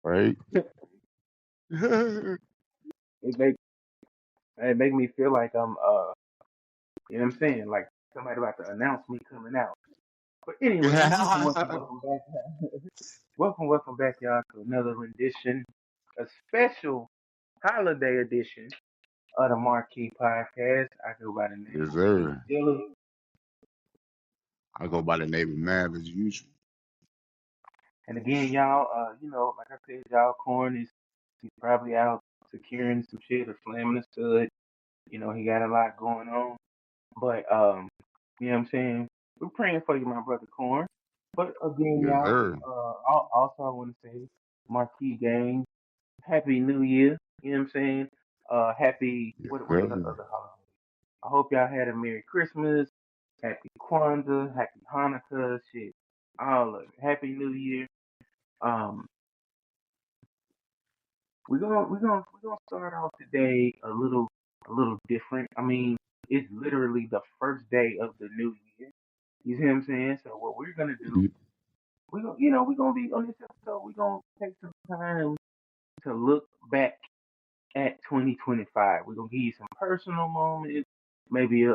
right? It make it make me feel like I'm you know what I'm saying? Like somebody about to announce me coming out. But anyway, welcome back. Welcome back, y'all, to another rendition, a special holiday edition of the Marquee Podcast. I go by the name Yes, of King sir. Dilla. I go by the name of Mav as usual. And again, y'all, like I said, y'all, Corn is he's probably out securing some shit or slamming a stud. You know, he got a lot going on. But you know what I'm saying? We're praying for you, my brother Corn. But again, Yes, y'all, sir. also I want to say, Marquee Gang, Happy New Year. You know what I'm saying? Happy Yes, what are the sir. other holidays? I hope y'all had a Merry Christmas, Happy Kwanzaa, Happy Hanukkah, shit, all of it. Happy New Year. Um, we're gonna start off today a little different. I mean, it's literally the first day of the new year. You see what I'm saying? So what we're gonna do, we're gonna be on this episode. We're gonna take some time to look back at 2025. We're gonna give you some personal moments, maybe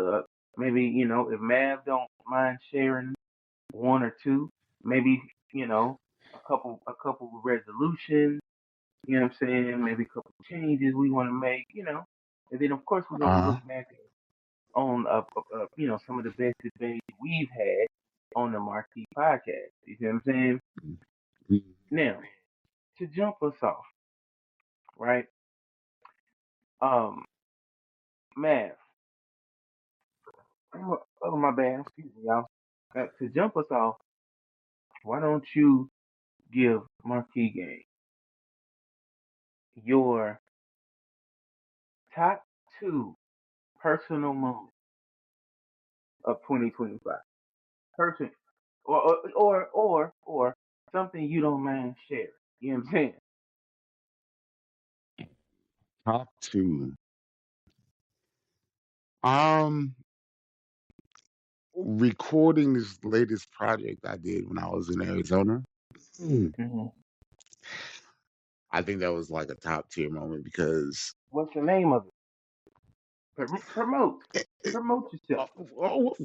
maybe if Mav don't mind sharing one or two, maybe a couple resolutions. You know what I'm saying? Maybe a couple changes we want to make. And then of course we're gonna Uh look back on some of the best debates we've had on the Marquee Podcast. You see what I'm saying? huh. Now to jump us off, right? Um, Mav. Oh, my bad. Excuse me, y'all. To jump us off, why don't you give Marquis Game your top two personal moments of 2025? Person, or something you don't mind sharing. You know what I'm saying? Top two. Um, Recording this latest project I did when I was in Arizona. Hmm. Hmm. I think that was like a top tier moment because What's the name of it? Promote, it, it, promote yourself. well.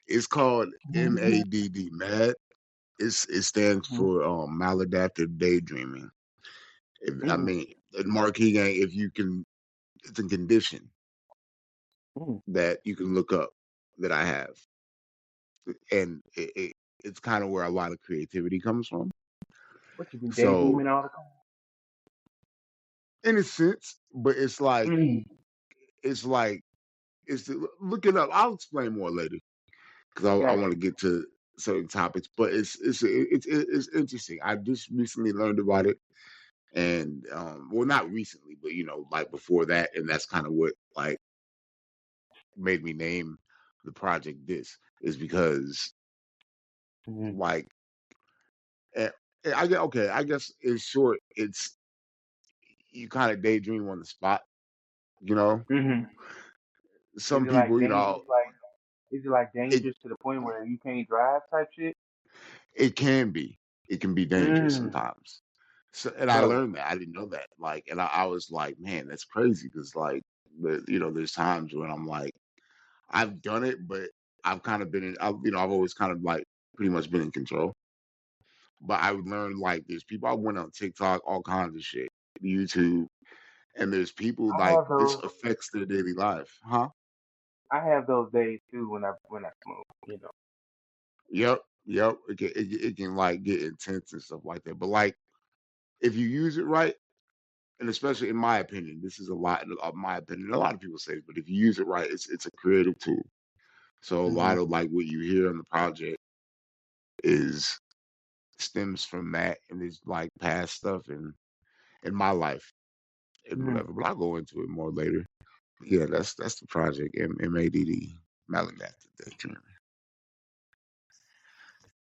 It's called MADD, MAD. It stands Hmm. for maladaptive daydreaming. I Mm, mean, Marquis gang, if you can, it's a condition mm. that you can look up that I have, and it's kind of where a lot of creativity comes from. What you been So, daydreaming all the in a sense, but time? Mm. it's like look it up. I'll explain more later because I Got want you. to get to certain topics. But it's interesting. I just recently learned about it, and well, not recently, but like before that, and that's kind of what like made me name the project this is because Hmm. like eh, I get okay. I guess in short, it's you kind of daydream on the spot. You know, Hmm. Is some it like people, dangerous? Like, is it like it dangerous to the point where you can't drive type shit? it can be dangerous Mm. sometimes. So, and I Bro. learned that I didn't know that. Like, and I was like, man, that's crazy because like, there's times when I'm like, I've done it, but I've kind of been in, I've always kind of like pretty much been in control. But I would learn like there's people I went on TikTok, all kinds of shit, YouTube, and there's people I like have this those. affects their daily life, huh? I have those days too when I smoke. You know. Yep, yep. It can like get intense and stuff like that. But like if you use it right, and especially in my opinion, this is a lot of my opinion. A lot of people say it, but if you use it right, it's a creative tool. So a Hmm. lot of like what you hear on the project is stems from that, and it's like past stuff in my life and Hmm. whatever. But I'll go into it more later. Yeah, that's the project. MADD, Maladaptive Daydreaming,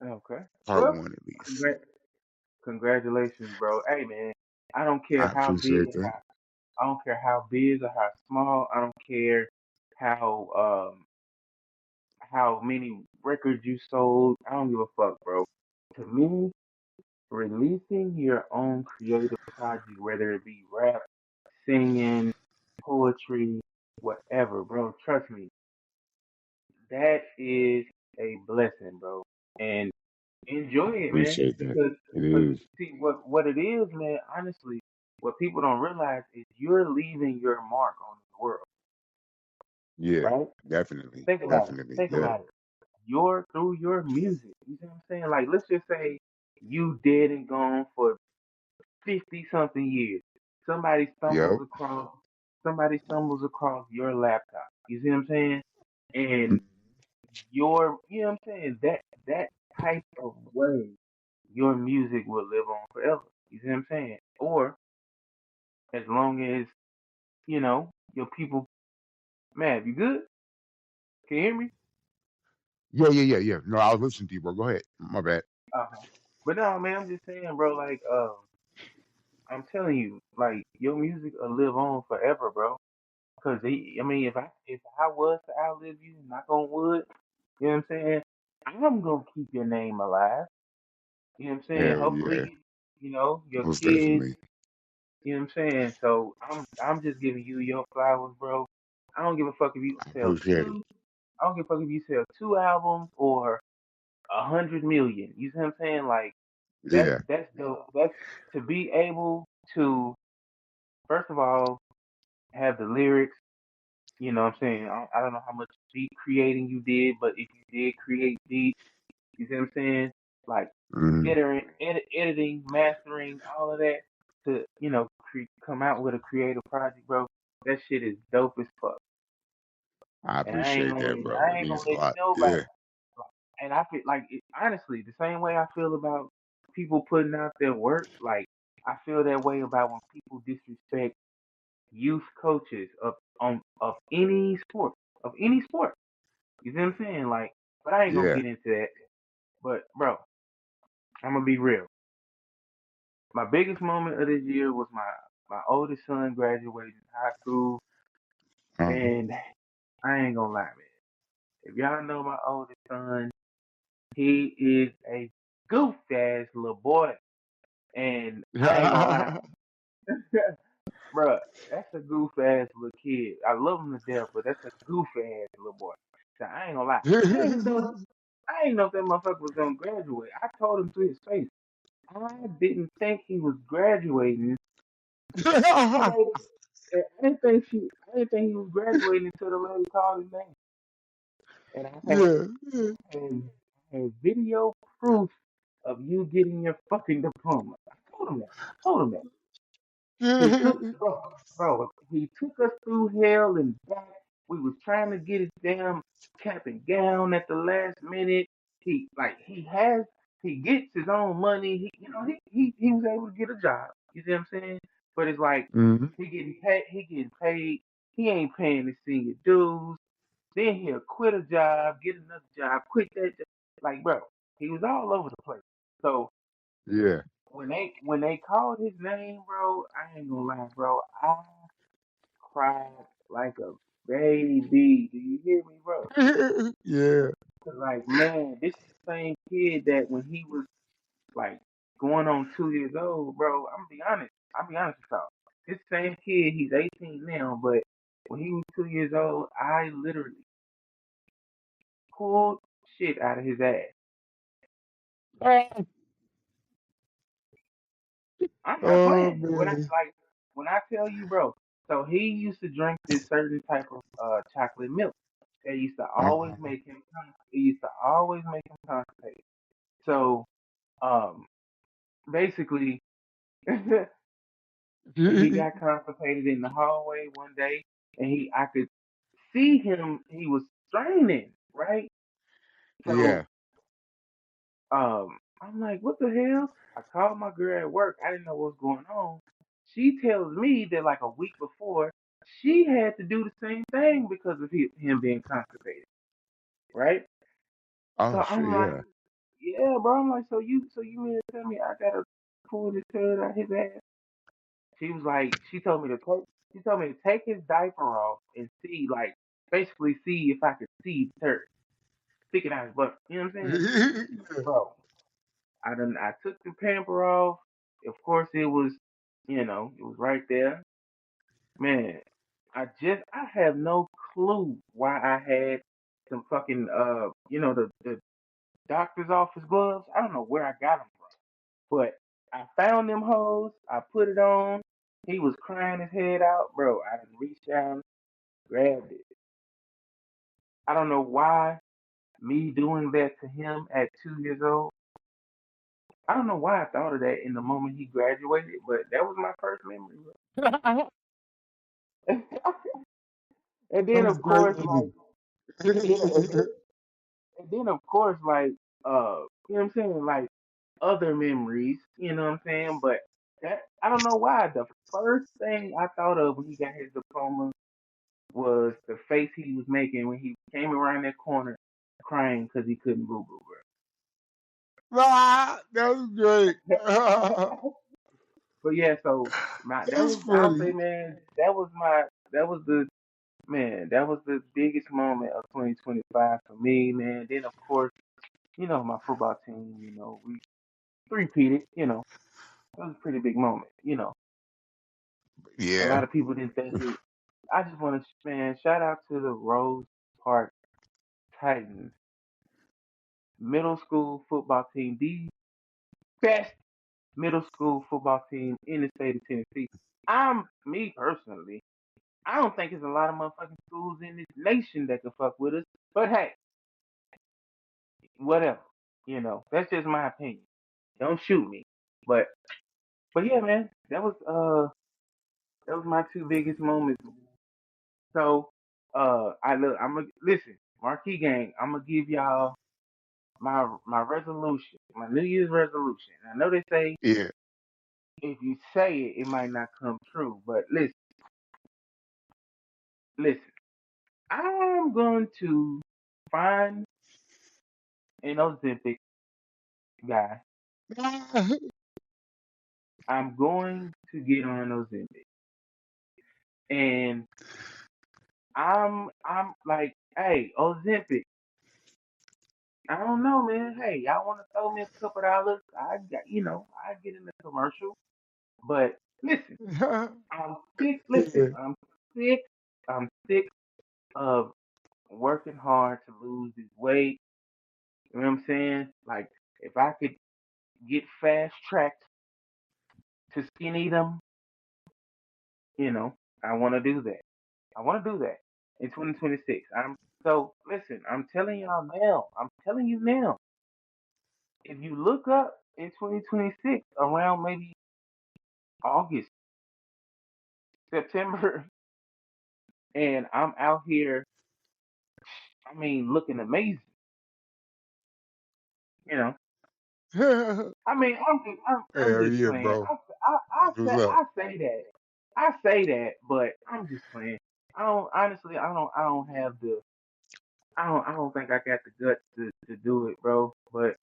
Okay. part Well, one at least. congrat- congratulations, bro. Hey, man. I don't care I how big appreciate or that. how. I don't care how big or how small. I don't care how how many records you sold. I don't give a fuck, bro. To me, releasing your own creative project, whether it be rap, singing, poetry, whatever, bro. Trust me, that is a blessing, bro. And enjoy it, man. Appreciate that. Because, It cause is. see, what it is, man. Honestly, what people don't realize is you're leaving your mark on the world, Yeah, right? definitely. Think about it. Definitely. Think Yeah. about it. Your through your music. You see what I'm saying? Like, let's just say you dead and gone for 50 something years. Somebody stumbles Yep. across somebody stumbles across your laptop. You see what I'm saying? And you know what I'm saying? That type of way your music will live on forever. You see what I'm saying? Or as long as, your people, man, you good? Can you hear me? Yeah, yeah, yeah, yeah. No, I was listening to you, bro. Go ahead. My bad. Uh-huh. But no, man, I'm just saying, bro, like, I'm telling you, like, your music will live on forever, bro. Cause I mean, if I was to outlive you, knock on wood, you know what I'm saying? I'm gonna keep your name alive. You know what I'm saying? Hell yeah. Hopefully, your Most kids. definitely. You know what I'm saying? So I'm just giving you your flowers, bro. I don't give a fuck if you I sell appreciate it. two. I don't give a fuck if you sell two albums or 100 million. You see what I'm saying? Like Yeah. that's dope. That's to be able to first of all have the lyrics. You know what I'm saying? I don't know how much beat creating you did, but if you did create beats, you see what I'm saying? Like Hmm. editing, mastering, all of that to come out with a creative project, bro. That shit is dope as fuck. I And I ain't appreciate gonna that, let bro. I It ain't gonna means a let lot. nobody. Yeah. And I feel like honestly the same way I feel about people putting out their work. Like I feel that way about when people disrespect youth coaches of any sport of any sport. You see what I'm saying? Like, but I ain't gonna Yeah. get into that. But bro, I'm gonna be real. My biggest moment of this year was my oldest son graduating high school, Uh-huh. and I ain't gonna lie, man. If y'all know my oldest son, he is a goof ass little boy, and I ain't gonna lie, bruh, that's a goof ass little kid. I love him to death, but that's a goof ass little boy. So I ain't gonna lie, I ain't know if that motherfucker was gonna graduate. I told him to his face, I didn't think he was graduating. The lady, I didn't think he was graduating until the lady called his name, and Yeah. Yeah. had video proof of you getting your fucking diploma. I told him that. I told him that. He took he took us through hell and back. We was trying to get his damn cap and gown at the last minute. He gets his own money. He was able to get a job. You see what I'm saying? But it's like Hmm. he getting paid. He ain't paying his senior dues. Then he'll quit a job, get another job, quit that job. Like, bro, he was all over the place. So Yeah. when they called his name, bro, I ain't gonna lie, bro. I cried like a baby. Do you hear me, bro? Yeah. 'Cause, like, man, this is the same kid that when he was like going on 2 years old, bro. I'm gonna be honest. I'll be honest with y'all. This same kid, he's 18 now, but when he was 2 years old, I literally pulled shit out of his ass. I'm not Oh playing. man. When I tell you, bro. So he used to drink this certain type of chocolate milk. It used to always Uh-huh. make him. It used to always make him constipated. So um, basically, he got constipated in the hallway one day, and I could see him. He was straining, right? So Yeah. I'm like, what the hell? I called my girl at work. I didn't know what was going on. She tells me that like a week before, she had to do the same thing because of him being constipated, right? So Oh shit. I'm like, Yeah. yeah, bro. I'm like, so you mean to tell me I gotta pull this turd out his ass? She was like, she told me to take his diaper off and see, like, basically see if I could see the turd, stick it out his butt. You know what I'm saying, Yeah. bro? I took the pamper off. Of course, it was, it was right there. Man, I have no clue why I had some fucking, the doctor's office gloves. I don't know where I got them from, but I found them hoes. I put it on. He was crying his head out, bro. I done reached down, grabbed it. I don't know why me doing that to him at 2 years old. I don't know why I thought of that in the moment he graduated, but that was my first memory, bro. And then That's of course, like, crazy. and then, and then of course, like, you know what I'm saying, like other memories, you know what I'm saying. But that I don't know why the first thing I thought of when he got his diploma was the face he was making when he came around that corner crying because he couldn't boo boo, Ah, that's great. bro. But yeah, so that That's was, I'll say, funny. man, that was the that was the biggest moment of 2025 for me, man. Then of course, my football team, we three-peated, it was a pretty big moment, A Yeah. lot of people didn't think it. I just want to, man, shout out to the Rose Park Titans middle school football team, the best middle school football team in the state of Tennessee. Me personally, I don't think there's a lot of motherfucking schools in this nation that can fuck with us. But hey, whatever. That's just my opinion. Don't shoot me. But yeah, man, that was my two biggest moments. So I'm gonna listen, Marquee Gang. I'm gonna give y'all my resolution, my New Year's resolution. I know they say Yeah. if you say it, it might not come true. But listen. I'm going to find an Ozempic guy. I'm going to get on Ozempic, and I'm like, hey, Ozempic. I don't know, man. Hey, y'all want to throw me a couple dollars? I get in the commercial. But listen, I'm sick. Listen, Yeah. I'm sick. I'm sick of working hard to lose this weight. You know what I'm saying? Like, if I could get fast tracked to skinny them, you know, I want to do that. I want to do that in 2026. Listen. I'm telling y'all now. I'm telling you now. If you look up in 2026 around maybe August, September, and I'm out here, I mean, looking amazing. You know, Hell I mean, I'm just yeah, playing. bro. That's what's up. I say that. I say that, but I'm just playing. I don't honestly. I don't have the. I don't think I got the guts to do it, bro. But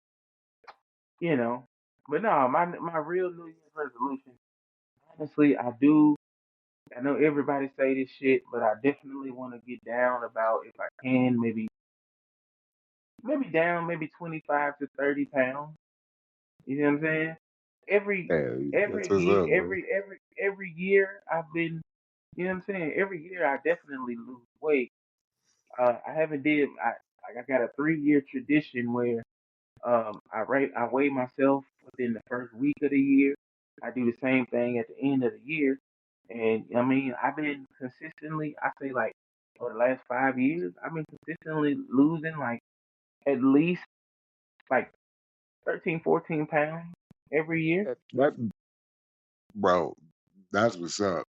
you know, but no, my real New Year's resolution. Honestly, I do. I know everybody say this shit, but I definitely want to get down about if I can, maybe down maybe 25 to 30 pounds. You know what I'm saying? Every Hey, that's every what's year, up, bro. every year I've been, you know what I'm saying? Every year I definitely lose weight. I haven't did I got a 3 year tradition where I weigh myself within the first week of the year. I do the same thing at the end of the year, and I mean I've been consistently. I say like for the last 5 years, I've been consistently losing like at least like 13, 14 pounds every year. That, bro, that's what's up.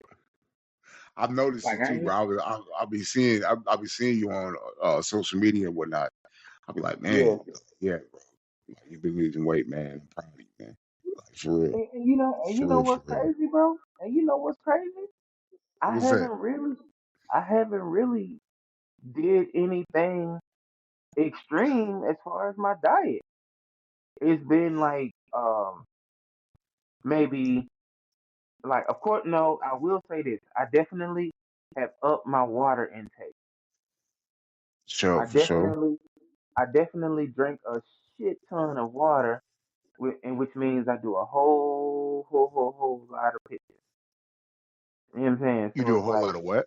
I've noticed Like it I too, bro. ain't. I'll be seeing you on social media and whatnot. I'll be like, Yeah. man, yeah, bro. Like, you've been losing weight, man. I'm proud of you, man. Like for real, And you for know real, for what's real. crazy, bro? And you know what's crazy? I What's that? haven't really, I haven't really did anything extreme as far as my diet. It's been like maybe like of course no, I will say this. I definitely have upped my water intake. Sure, I for sure. definitely I definitely drink a shit ton of water and which means I do a whole lot of pitching. You know what I'm saying? You So do a it's whole lot like of what?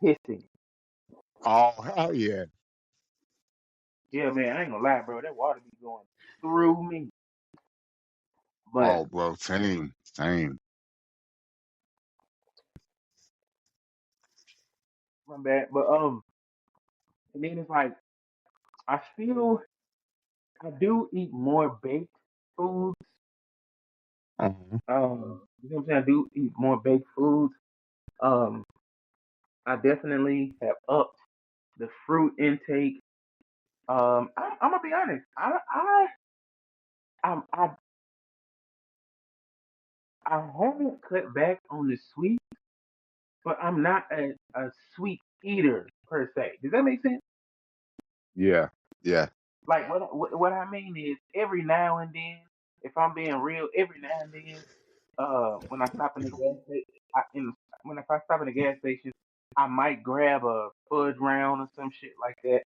pissing. Oh hell yeah. Yeah, man, I ain't gonna lie, bro. That water be going through me. But Oh bro, same, same. my bad. But and then it's like I feel I do eat more baked foods. You know what I'm saying? I do eat more baked foods. Um, I definitely have upped the fruit intake. I'm gonna be honest. I, I, I haven't cut back on the sweet, but I'm not a sweet eater per se. Does that make sense? Yeah, yeah. Like what I mean is every now and then, if I'm being real, every now and then, when I stop in the gas station, when if I stop in the gas station, I might grab a fudge round or some shit like that,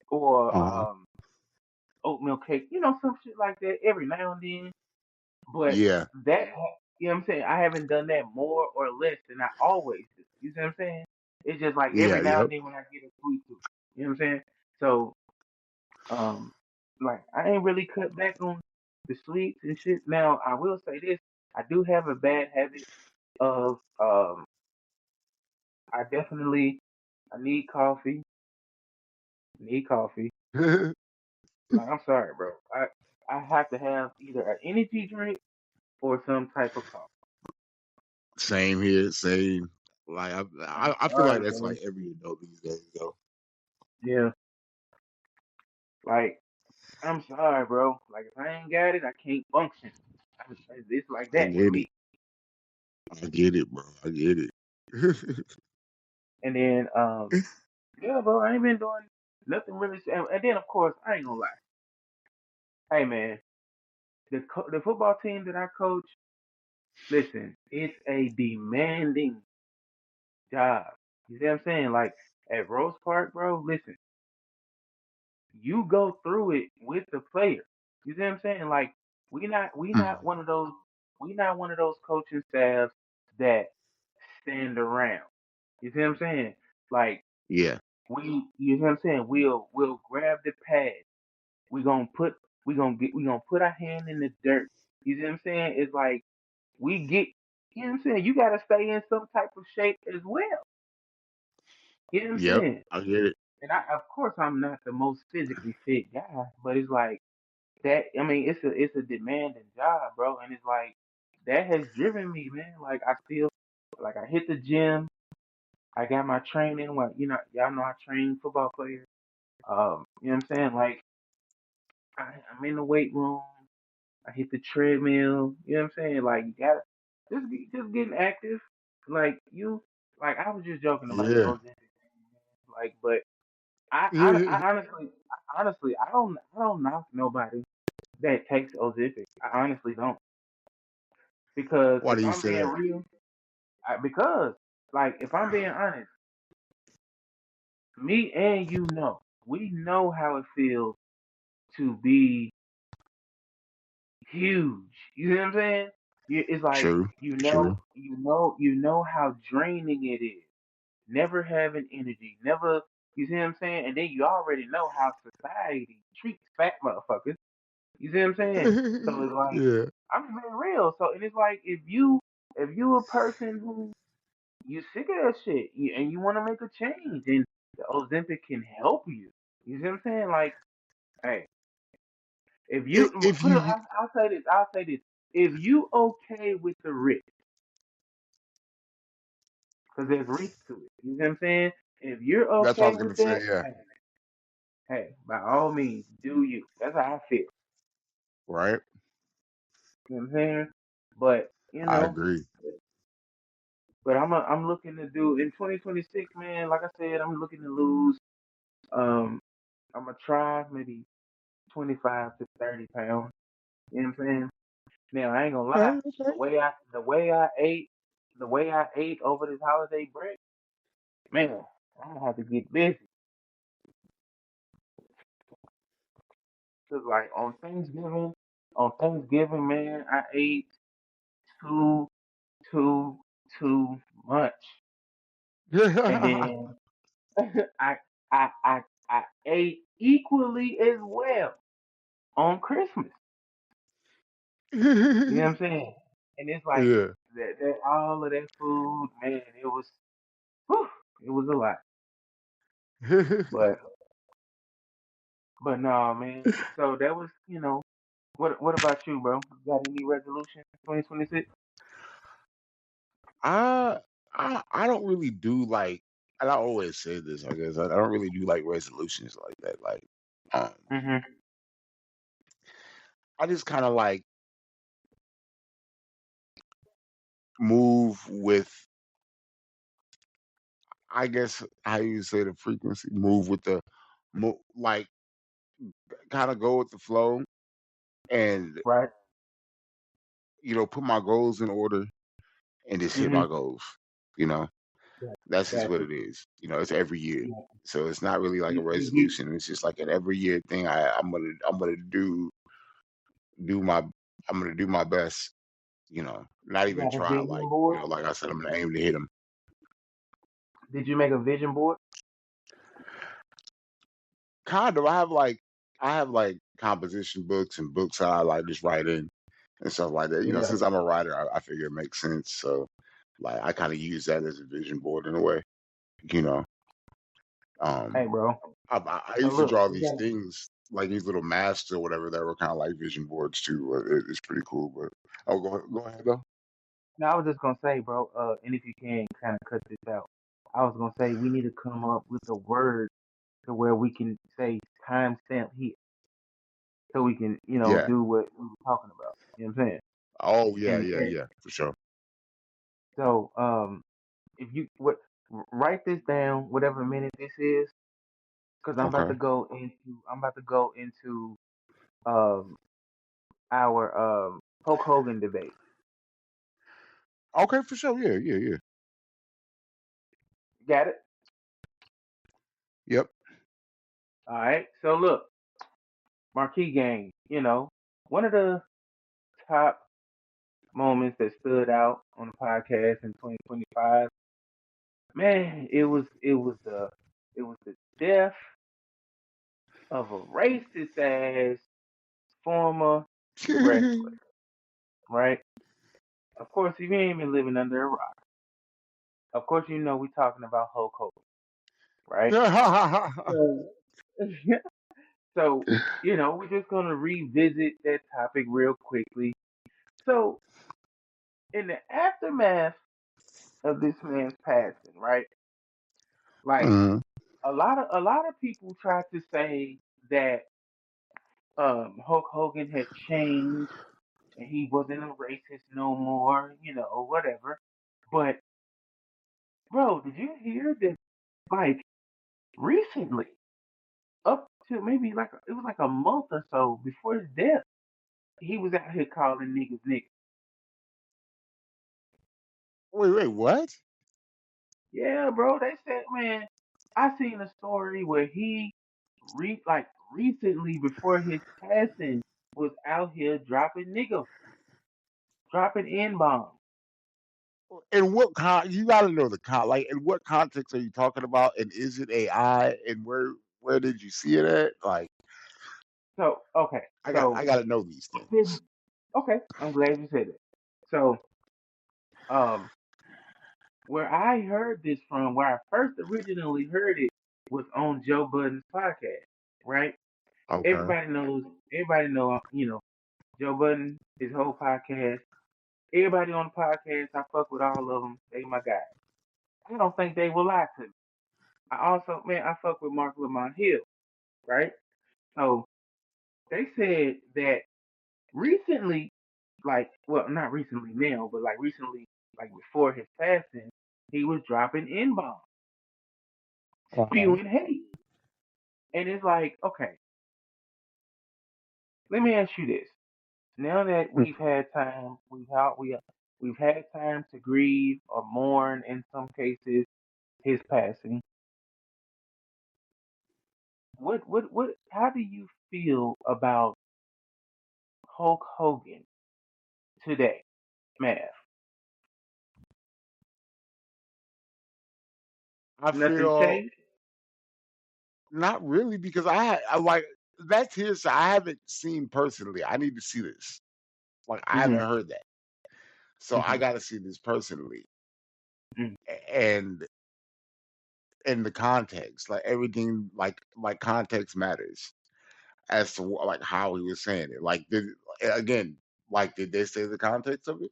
or Uh-huh. oatmeal cake, some shit like that every now and then. But Yeah, that, you know what I'm saying? I haven't done that more or less than I always do. You see what I'm saying? It's just like yeah, every now yep. and then when I get a sweet tooth. You know what I'm saying? So, um, like I ain't really cut back on the sweets and shit. Now I will say this: I do have a bad habit of I definitely I need coffee. Need coffee. Like I'm sorry, bro. I have to have either an energy drink or some type of coffee. Same here, same. Like I'm I feel like sorry, that's bro. like every adult these days though. Yeah, like I'm sorry, bro. Like if I ain't got it, I can't function. It's like I that with get it. me. I get it, bro. I get it. And then yeah, bro, I ain't been doing nothing really. And then of course I ain't gonna lie. Hey man, the football team that I coach, listen, it's a demanding job. You see what I'm saying? Like at Rose Park, bro. Listen, you go through it with the players. You see what I'm saying? Like we Mm. not one of those coaching staffs that stand around. You see what I'm saying? Like Yeah. you see what I'm saying? We'll grab the pad. We gonna put we gonna put our hand in the dirt. You see what I'm saying? It's like we get you know what I'm saying? You gotta stay in some type of shape as well. You know what I'm Yep. saying? I get it. And I of course I'm not the most physically fit guy, but it's like that I mean it's a demanding job, bro, and it's like that has driven me, man. Like I still like I hit the gym, I got my training, well, y'all know I train football players. You know what I'm saying? Like I'm in the weight room, I hit the treadmill, you know what I'm saying? Like you gotta just getting active. Like like I was just joking about the Yeah. Ozempic thing, man. Like but I honestly I don't knock nobody that takes Ozempic. I honestly don't. Because Why if do you I'm say being that? real, because like if I'm being honest, me and we know how it feels to be huge. You know what I'm saying? It's like True. True. you know how draining it is. Never having energy, never. You see what I'm saying? And then you already know how society treats fat motherfuckers. You see what I'm saying? So it's like Yeah. I'm being real. So and it's like if you a person who you sick of that shit and you want to make a change and the Ozempic can help you. You see what I'm saying? Like, hey, if you If put it, you I'll say this. If you okay with the risk, because there's risk to it. You see what I'm saying? If you're that's what I okay was gonna with say, that, yeah. hey, by all means, do you. That's how I feel. Right? You know what I'm saying? But I agree. I'm looking to do in 2026, man. Like I said, I'm looking to lose. Um, I'm gonna try maybe 25 to 30 pounds. You know what I'm saying? Now I ain't gonna lie. Okay, okay. The way I ate over this holiday break, man, I'm gonna have to get busy. Cause like on Thanksgiving. On Thanksgiving, man, I ate too, too, too much, and then I, I, I, I ate equally as well on Christmas. You know what I'm saying? And it's like Yeah. that all of that food, man. Whew, it was a lot. But no, man. So that was, what about you, bro? You got any resolution 2026? I I don't really do like, and I always say this, I guess I don't really do like resolutions like that. Like, um, Mhm. I just kind of like move with, I guess how you say the frequency, move with the, like kind of go with the flow, and Right. put my goals in order and just hit Mhm. my goals. You know, that's just what Gotcha. it is. It's every year. Yeah. So it's not really like a You resolution. It's just like an every year thing. I'm gonna do my I'm gonna do my best. Not you even got a try. vision Like, board? like I said, I'm gonna aim to hit them. Did you make a vision board? Kind of. I have like composition books and books that I like just write in and stuff like that. Yeah. Since I'm a writer, I figure it makes sense. So like I kind of use that as a vision board in a way. You know. Um Hey, bro. I So used to look, draw we these got. things like these little masks or whatever that were kind of like vision boards too. It's pretty cool. But go ahead though. No, I was just gonna say, bro. And if you can, kind of cut this out. I was gonna say we need to come up with a word to where we can say timestamp here, so we can, Yeah. do what we were talking about. You know what I'm saying? Oh yeah, And yeah, yeah, for sure. so, if you write this down, whatever minute this is, because Okay. I'm about to go into um our Hulk Hogan debate. Okay, for sure. Yeah, yeah, yeah. Got it? Yep. All right. So look, Marquee Gang. One of the top moments that stood out on the podcast in 2025. Man, it was the death of a racist ass former wrestler, right? Of course, if you ain't been living under a rock, of course you know we talking about Hulk Hogan, right? So, so we're just gonna revisit that topic real quickly. So, in the aftermath of this man's passing, right? Like Mhm. a lot of people try to say that Hulk Hogan had changed and he wasn't a racist no more, whatever. But bro, did you hear that? Like recently, up to maybe it was like a month or so before his death, he was out here calling niggas niggas. Wait, what? Yeah, bro. They said, man, I seen a story where he recently before his passing was out here dropping niggas, dropping n bombs. In what you got to know the like in what context are you talking about, and is it AI, and where did you see it at? Like So okay, I so got to know these things. okay, I'm glad you said it. So um, where I heard this from, where I first originally heard it was on Joe Budden's podcast, right? Okay. Everybody know, Joe Budden, his whole podcast. Everybody on the podcast, I fuck with all of them. They my guys. I don't think they will lie to me. I also, man, I fuck with Mark Lamont Hill, right? So they said that recently, well, not recently now, but like recently, like before his passing, he was dropping N bombs, Uh-huh. spewing hate. And it's like, okay, let me ask you this. Now that we've had time, we've had time to grieve or mourn in some cases his passing. What how do you feel about Hulk Hogan today, Math? I Nothing feel changed. not really because I like that's hearsay. I haven't seen personally. I need to see this. Like I haven't Hmm. heard that, so I Hmm. got to see this personally. Hmm. And in the context, like everything, like context matters as to like how he was saying it. Like did again, like did they say the context of it?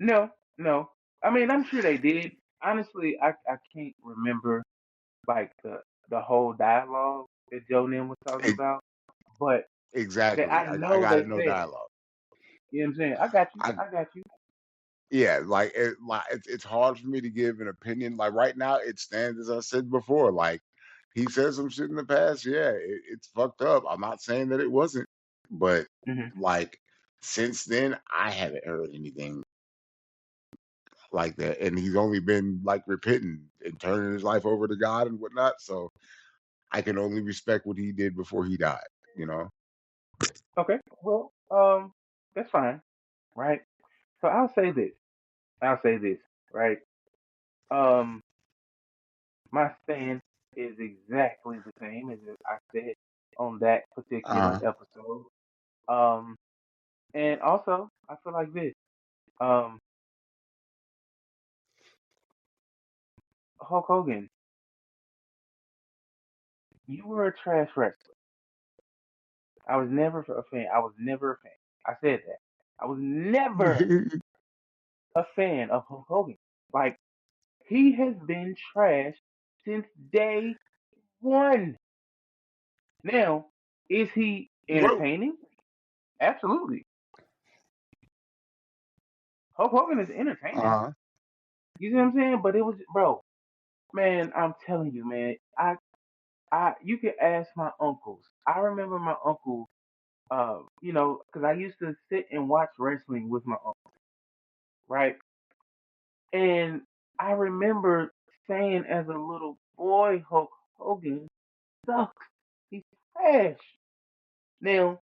No, no. I mean, I'm sure they did. Honestly, I can't remember like the whole dialogue that Joe Nim was talking E- about, but that exactly. I I know got to they know said it. dialogue. You know what I'm saying? I got you. I I got you. Yeah, like it's hard for me to give an opinion. Like right now, it stands as I said before. Like he said some shit in the past. Yeah, it's fucked up. I'm not saying that it wasn't, but Hmm. like since then, I haven't heard anything like that. And he's only been like repenting and turning his life over to God and whatnot. So I can only respect what he did before he died. You know. Okay. Well, that's fine, right? So I'll say this. I'll say this, right? Um, my stand is exactly the same as I said on that particular Uh episode. Um, and also I feel like this. Um, Hulk Hogan, you were a trash wrestler. I was never a fan. I was never a fan. I said that. I was never a fan of Hulk Hogan. Like he has been trash since day one. Now, is he What? entertaining? Absolutely. Hulk Hogan is entertaining. Uh You see what I'm saying? But it was, bro, man. I'm telling you, man. You can ask my uncles. I remember my uncle. Because I used to sit and watch wrestling with my uncle, right? And I remember saying as a little boy, Hulk Hogan sucks. He's trash. Now,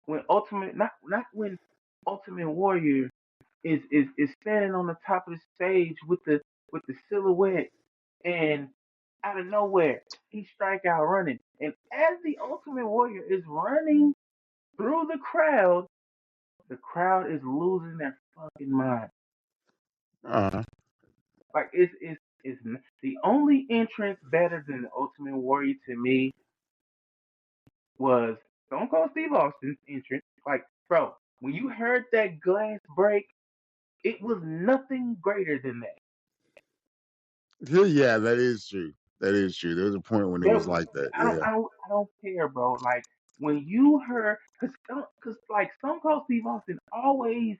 when Ultimate, not when Ultimate Warrior is standing on the top of the stage with the silhouette, and out of nowhere he strike out running, and as the Ultimate Warrior is running through the crowd is losing their fucking mind. huh. Like the only entrance better than the Ultimate Warrior to me was Stone Cold Steve Austin's entrance. Like, bro, when you heard that glass break, it was nothing greater than that. Yeah, that is true. That is true. There was a point when it There, was like that. I don't, Yeah. I don't, I don't care, bro. Like when you heard, cause like Stone Cold Steve Austin always,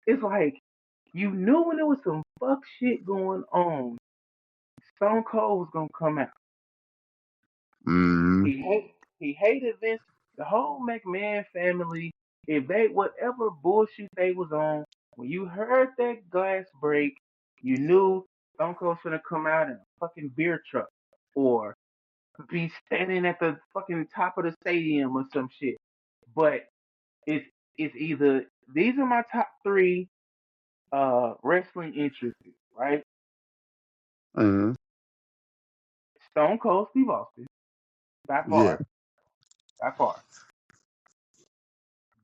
it's like you knew when there was some fuck shit going on, Stone Cold was gonna come out. Hmm. He hated Vince, the whole McMahon family. If they whatever bullshit they was on, when you heard that glass break, you knew Stone Cold's gonna come out in a fucking beer truck or be standing at the fucking top of the stadium or some shit. But it's it's either these are my top three wrestling interests, right? Hmm. Stone Cold Steve Austin, by Yeah. far, by far.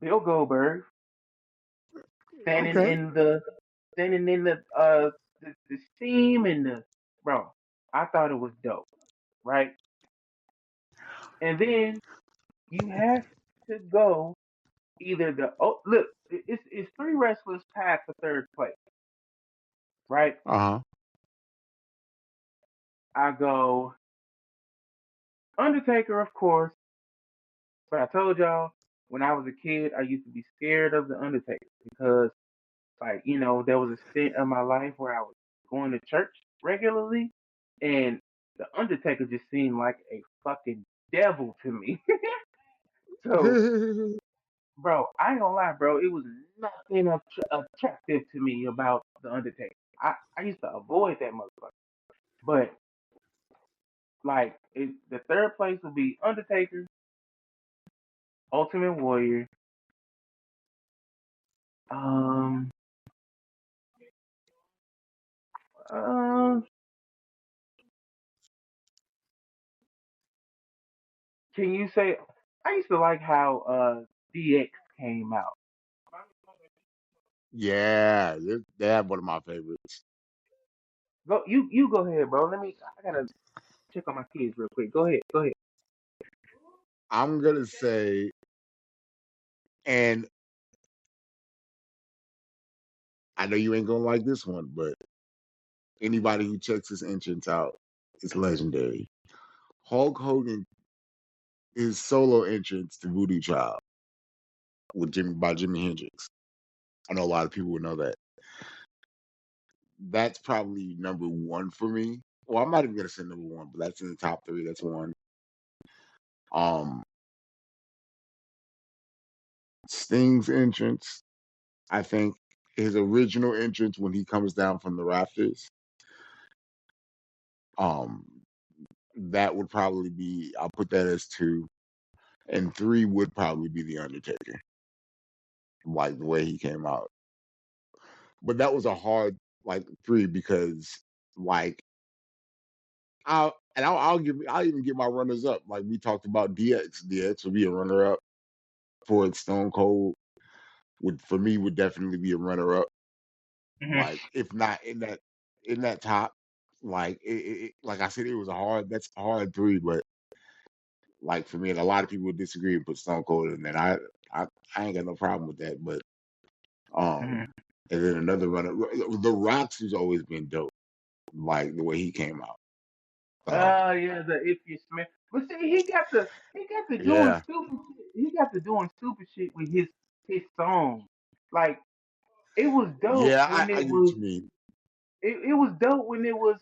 Bill Goldberg standing Okay. in the the steam and the bro. I thought it was dope, right? And then you have to go either look, it's three wrestlers tied for third place, right? Uh I go Undertaker, of course, but I told y'all when I was a kid I used to be scared of the Undertaker because like, there was a stint of my life where I was going to church regularly, and the Undertaker just seemed like a fucking devil to me. So, huh. bro, I ain't gonna lie, bro. It was nothing attractive to me about the Undertaker. I used to avoid that motherfucker. But like, the third place would be Undertaker, Ultimate Warrior. Um, uh, can you say? I used to like how DX came out. Yeah, they have one of my favorites. Go, you go ahead, bro. I gotta check on my kids real quick. Go ahead, go ahead. I'm gonna say, and I know you ain't gonna like this one, but anybody who checks his entrance out is legendary. Hulk Hogan, his solo entrance to Voodoo Child with Jimi Hendrix. I know a lot of people would know that. That's probably number one for me. Well, I'm not even gonna say number one, but that's in the top three. That's one. Um, Sting's entrance, I think his original entrance when he comes down from the rafters. Um, that would probably be. I'll put that as two, and three would probably be the Undertaker. Like the way he came out, but that was a hard like three because like I'll even give my runners up. Like we talked about DX. DX would be a runner up for it. Stone Cold would for me would definitely be a runner up. Hmm. Like if not in that top, like like I said, it was a hard. That's a hard three, but like for me, and a lot of people would disagree and put Stone Cold in that. I ain't got no problem with that, but Hmm. um, and then another runner, The Rock's has always been dope. Like the way he came out. Yeah, the If You Smell. But see, he got to doing Yeah, stupid shit. He got to doing stupid shit with his song. Like it was dope yeah, when I it get what was you mean. it was dope when it was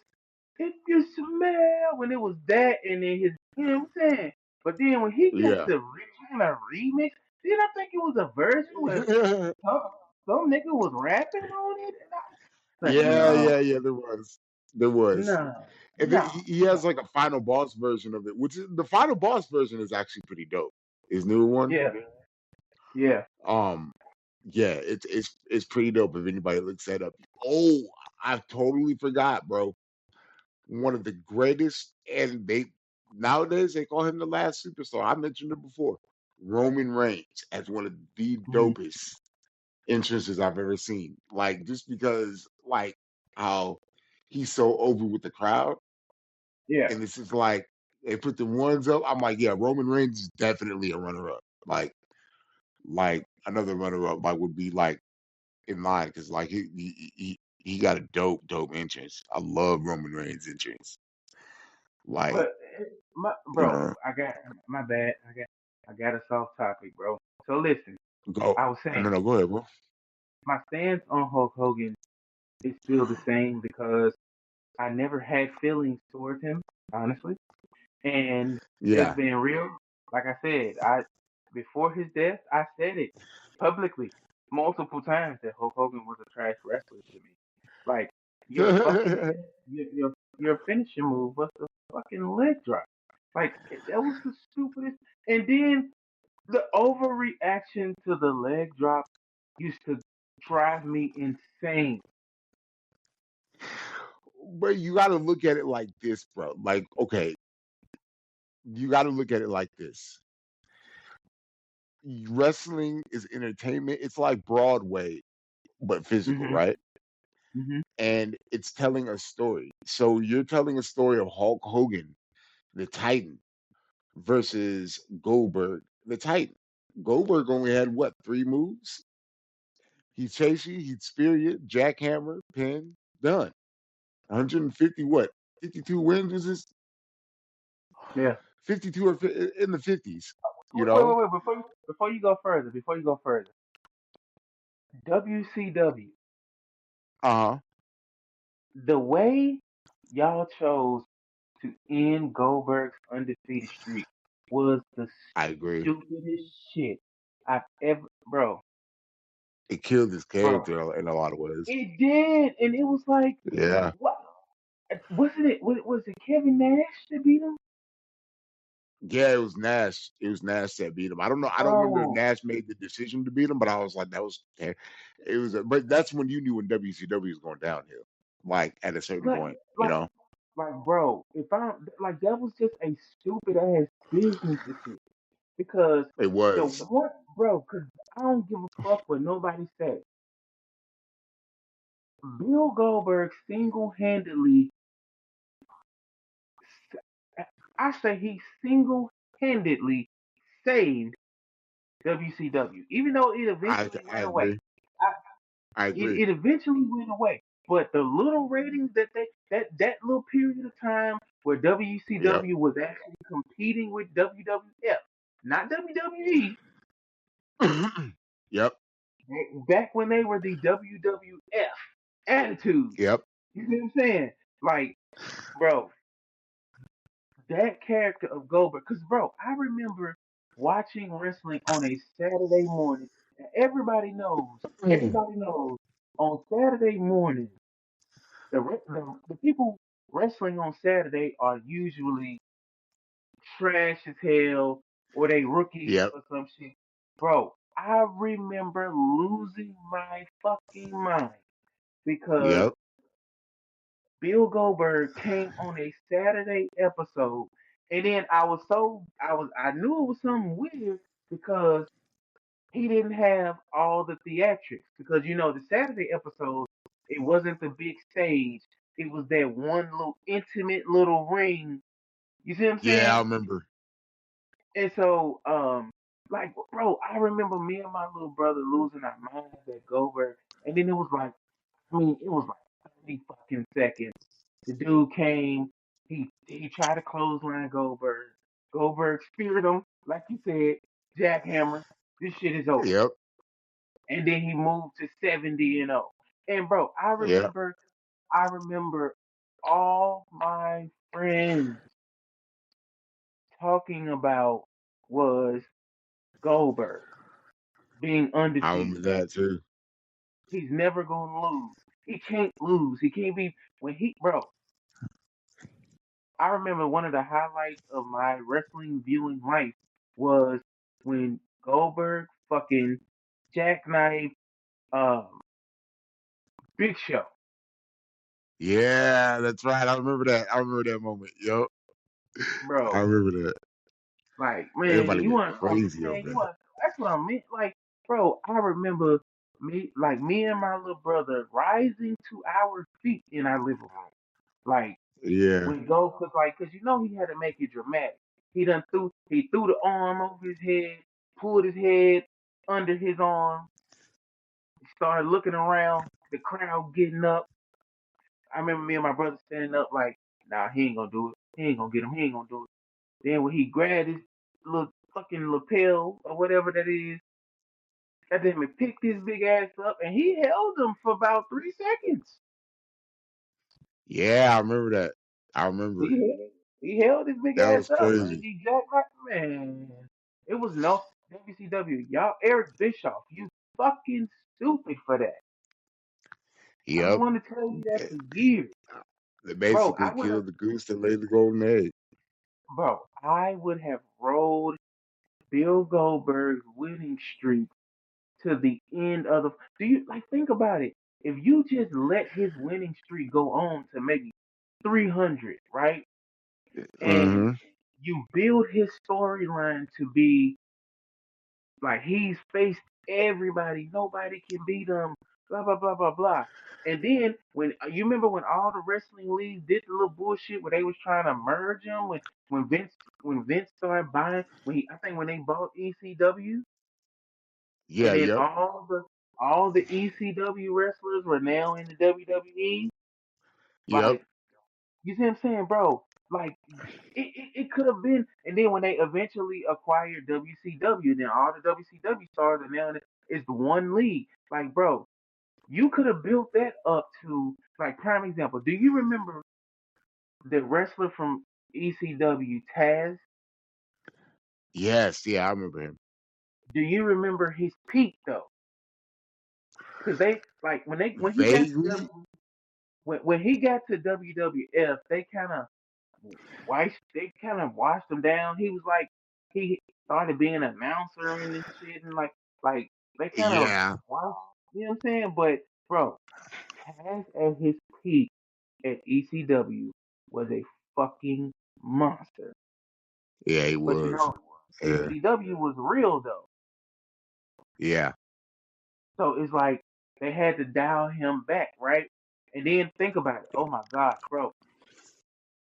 If You Smell, when it was that, and then his, you know what I'm saying. But then when he got Yeah. to kind of remix, then I think it was a version where some, some nigga was rapping on it, and I was like, no, Yeah. There was, no, and then no, he no. has like a final boss version of it, which is the final boss version is actually pretty dope. His new one, Yeah, yeah. um, yeah, it's pretty dope. If anybody looks that up, oh, I totally forgot, bro. One of the greatest, and they nowadays they call him the last superstar. I mentioned it before. Roman Reigns as one of the Mhm. dopest entrances I've ever seen. Like just because like how he's so over with the crowd, Yeah. and this is like they put the ones up. I'm like, yeah, Roman Reigns is definitely a runner up. Like another runner up like would be like in line because like he got a dope entrance. I love Roman Reigns entrance. Like But my you bro, know, I got my bad. I got us off topic, bro. So listen, go I was no saying no go ahead, bro. my stance on Hulk Hogan is still the same because I never had feelings towards him, honestly. And just Yeah. being real, like I said, I before his death, I said it publicly multiple times that Hulk Hogan was a trash wrestler to me. Like your fucking your finishing move was the fucking leg drop. Like that was the stupidest. And then the overreaction to the leg drop used to drive me insane. But you got to look at it like this, bro. Like, okay, you got to look at it like this. Wrestling is entertainment. It's like Broadway, but physical, Mhm. right? Mhm. And it's telling a story. So you're telling a story of Hulk Hogan, the Titan, versus Goldberg, the Titan. Goldberg only had what, three moves? He'd chase you, he'd spear you, jackhammer, pin, done. 150 what? 52 wins was his Yeah. 52 or in the 50s, you know? Wait. Before you go further. WCW. Uh-huh. The way y'all chose to end Goldberg's undefeated streak was the I agree. stupidest shit I've ever, bro, It killed his bro. character in a lot of ways. It did, and it was like, Yeah. what? Wasn't it? Was it Kevin Nash that beat him? Yeah, it was Nash. It was Nash that beat him. I don't know. I don't remember if Bro, Nash made the decision to beat him, but I was like, that was it was. But that's when you knew when WCW was going downhill. Like at a certain like, point, you like, know, bro, if I like, that was just a stupid ass business decision because it the was. one, bro, because I don't give a fuck what nobody says. Bill Goldberg single handedly, I say he single handedly saved WCW, even though it eventually I went away. agree. I, I it agree. eventually went away. But the little ratings that little period of time where Yep. WCW was actually competing with WWF, not WWE, Yep. back when they were the WWF Attitude. Yep. You see what I'm saying? Like, bro, that character of Goldberg, because bro, I remember watching wrestling on a Saturday morning. And everybody knows, on Saturday morning, the people wrestling on Saturday are usually trash as hell or they rookies Yep. or some shit. Bro, I remember losing my fucking mind because Yep. Bill Goldberg came on a Saturday episode, and then I knew it was something weird because he didn't have all the theatrics because the Saturday episode, it wasn't the big stage, it was that one little intimate little ring. You see what I'm Yeah, I saying? remember. And so, like, bro, I remember me and my little brother losing our minds at Goldberg, and then it was like, it was like 30 fucking seconds. The dude came, he tried to clothesline Goldberg. Goldberg speared him, like you said, jackhammer. This shit is over. Yep. And then he moved to 70-0. And bro, Yep. I remember all my friends talking about was Goldberg being I undefeated. remember that too. He's never gonna lose. He can't lose. He can't be when he bro. I remember one of the highlights of my wrestling viewing life was when Goldberg fucking jackknife um Big Show. Yeah, that's right. I remember that. I remember that moment. Yep. I Bro, remember that. like, man, Everybody you went want to talk, crazy man, over you that. want that's what I meant. Like, bro, I remember me and my little brother rising to our feet in our living room. Like, Yeah. when go, cause he had to make it dramatic. He threw the arm over his head, pulled his head under his arm, started looking around, the crowd getting up. I remember me and my brother standing up like, nah, he ain't gonna do it. He ain't gonna get him. He ain't gonna do it. Then when he grabbed his little fucking lapel or whatever that is, that damn it picked his big ass up and he held him for about 3 seconds. Yeah, I remember that. I remember it. He held his big That ass was up and crazy. he jacked my man. It was no WCW. Y'all, Eric Bischoff, you fucking stupid for that. I've been Yep. wanting to tell you that for years, They bro. basically I would have, killed the goose that laid the golden egg. bro. I would have rolled Bill Goldberg's winning streak to the end of the. Do you like think about it? If you just let his winning streak go on to maybe 300, right? And Mm-hmm. you build his storyline to be like he's faced everybody, nobody can beat him, blah blah blah blah blah. And then when you remember when all the wrestling leagues did the little bullshit where they was trying to merge them when Vince when Vince started buying I think when they bought ECW and Yeah, then yep. all the ECW wrestlers were now in the WWE. Yep. Like, you see what I'm saying, bro? Like, it could have been. And then when they eventually acquired WCW, then all the WCW stars are now it's the one league. Like, bro, you could have built that up to like prime example. Do you remember the wrestler from ECW, Taz? Yes, yeah, I remember him. Do you remember his peak though? Because they like when he got to Vaguely. when he got to WWF, they kind of they kind of washed him down. He was like, he started being an announcer and shit, and like they kind of Yeah, washed, you know what I'm saying? But bro, Taz at his peak at ECW was a fucking monster. yeah, he But you was. know, Yeah, ECW was real though. yeah, So it's like they had to dial him back, right? And then think about it. Oh my God, bro.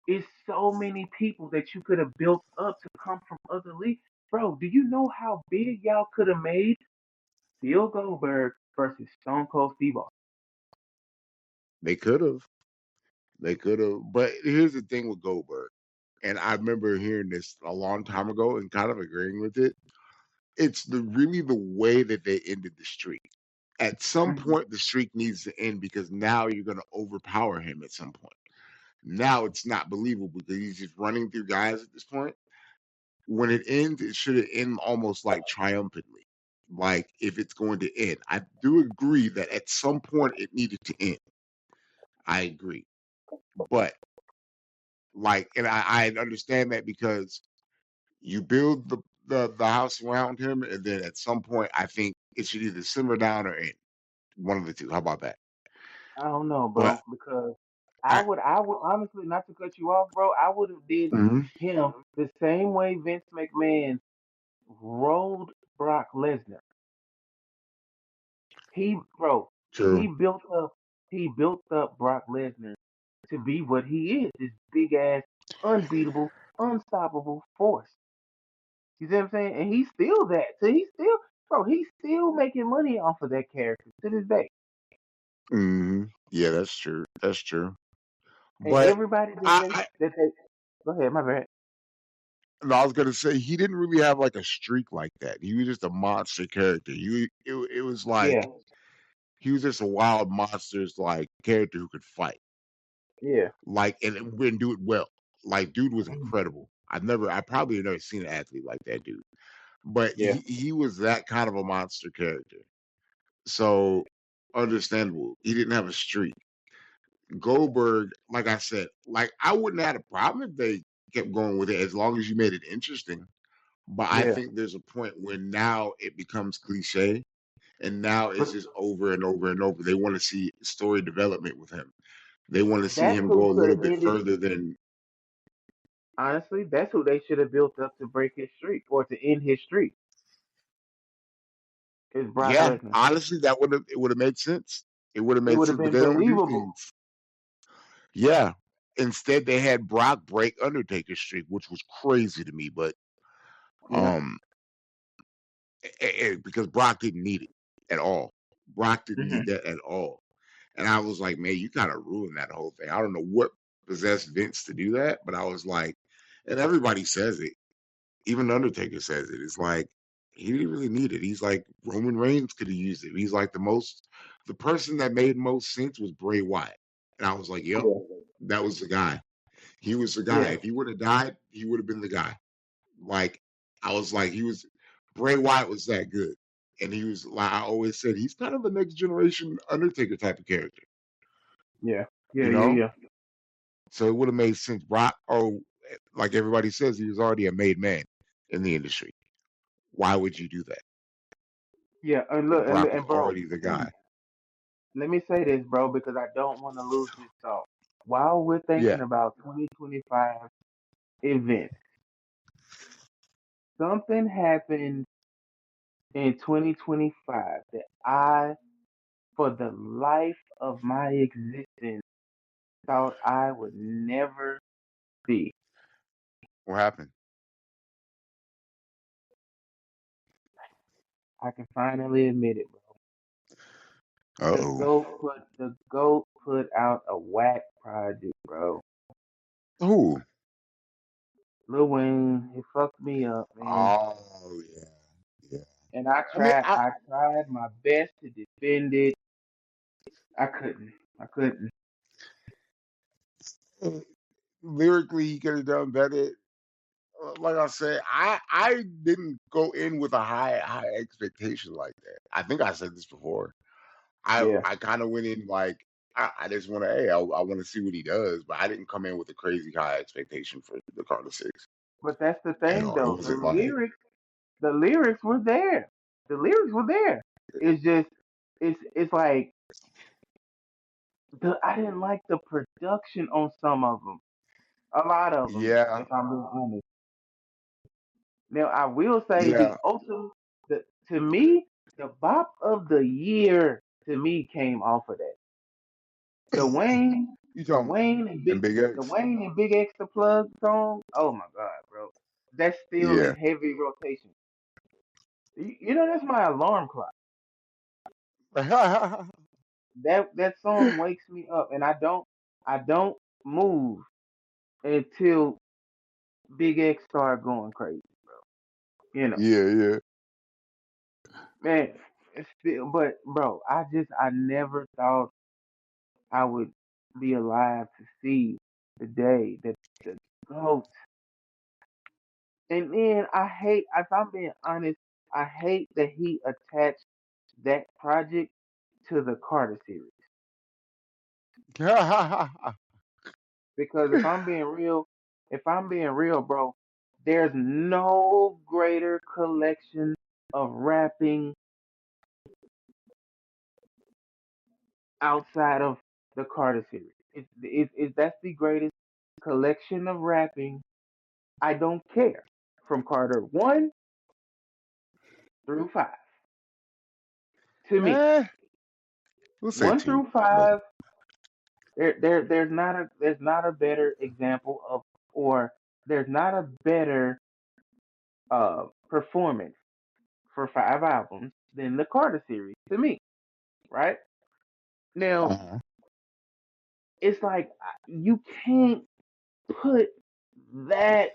It's so many people that you could have built up to come from other leagues. Bro, do you know how big y'all could have made Bill Goldberg versus Stone Cold Steve Austin? they could have. They could have. But here's the thing with Goldberg, and I remember hearing this a long time ago and kind of agreeing with it. It's really the way that they ended the streak. At some Mhm. point, the streak needs to end because now you're going to overpower him at some point. Now it's not believable because he's just running through guys at this point. When it ends, it should end almost like triumphantly. Like if it's going to end. I do agree that at some point it needed to end. I agree. But like, and I understand that because you build the house around him, and then at some point, I think it should either simmer down or end. One of the two. How about that? I don't know, But bro, because I, I would honestly, not to cut you off, bro, I would have did mhm, him the same way Vince McMahon rolled Brock Lesnar. He, bro, he true. built up, he built up Brock Lesnar to be what he is, this big ass, unbeatable, unstoppable force. You see what I'm saying? And he's still that. So he's still, bro, he's still making money off of that character to this day. Yeah, that's true. That's true. And But everybody that I, they, I, that they, go ahead, my bad. no, I was gonna say he didn't really have like a streak like that. He was just a monster character. It was like Yeah, he was just a wild monster's like character who could fight, yeah, like and do it well. Like dude was incredible. I probably never seen an athlete like that dude. But yeah. he was that kind of a monster character. So understandable. He didn't have a streak. Goldberg, like I said, like I wouldn't have had a problem if they kept going with it as long as you made it interesting. But I Yeah. think there's a point where now it becomes cliche and now But it's just over and over and over. They want to see story development with him. They want to see that's him who go a could little have bit ended. further than Honestly, that's who they should have built up to break his streak or to end his streak. Is Brock yeah, Lesnar. honestly it would have made sense. It would have It made would have sense, but been they don't do believable. things. Yeah. Instead they had Brock break Undertaker's streak, which was crazy to me, but Yeah. um because Brock didn't need it at all. Brock didn't need Hmm. that at all. And I was like, man, you kind of ruined that whole thing. I don't know what possessed Vince to do that, but I was like, and everybody says it. Even Undertaker says it. It's like he didn't really need it. He's like Roman Reigns could have used it. He's like the person that made most sense was Bray Wyatt. And I was like, yep, Yeah. that was the guy. He was the guy. Yeah. If he would have died, he would have been the guy. Like I was like, he was Bray Wyatt was that good. And he was like I always said, he's kind of the next generation Undertaker type of character, Yeah. Yeah. you Yeah. know? Yeah. So it would have made sense. Brock, oh, like everybody says, he was already a made man in the industry. Why would you do that Yeah. And if look, Brock was and bro, already the guy? let me say this, bro, because I don't want to lose this thought. While we're Yeah, thinking about 2025 events, something happened in 2025 that I, for the life of my existence, thought I would never see. what happened? I can finally admit it, bro. Uh oh. The GOAT put out a whack project, bro. Who? Lil Wayne, it fucked me up, man. Oh yeah, yeah. And I mean, I tried my best to defend it. I couldn't. I couldn't. lyrically he could have done better. Like I said, I didn't go in with a high expectation like that. I think I said this before. Yeah. I kind of went in like I just want to, hey, I want to see what he does, but I didn't come in with a crazy high expectation for the Carter Six. But that's the You thing know, it though. wasn't like, The lyrics were there. The lyrics were there. It's just it's like I didn't like the production on some of them. A lot of them, yeah, if I'm being honest. Now I will say the yeah. ultimate, to me, the bop of the year to me came off of that. The Wayne, You the talking Wayne and and Big, Big the X? Wayne and Big X the Plug song. Oh my god, bro, that's still in Yeah. heavy rotation. You know that's my alarm clock. That song wakes me up, and I don't move until Big X start going crazy. You know, Yeah, yeah. man. It's still, but bro, I never thought I would be alive to see the day that the GOAT. And then if I'm being honest, I hate that he attached that project to the Carter series. Because if I'm being real, bro, there's no greater collection of rapping outside of the Carter series. That's the greatest collection of rapping. I don't care from Carter 1 through 5. To me, eh, we'll say one two, through but five, there's not a better example of, or there's not a better performance for 5 albums than the Carter series to me, right? Now, uh-huh. it's like you can't put that.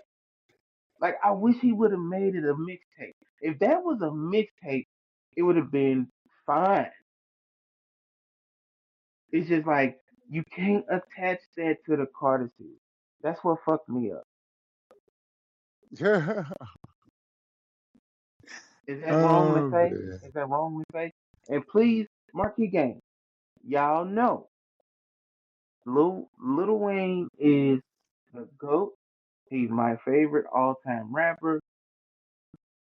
Like, I wish he would have made it a mixtape. If that was a mixtape, it would have been fine. It's just like you can't attach that to the Carter series. That's what fucked me up. Is that wrong to Oh say? man. Is that wrong to say? And please, Marquee Gang, y'all know Lil Wayne is the GOAT. He's my favorite all time rapper.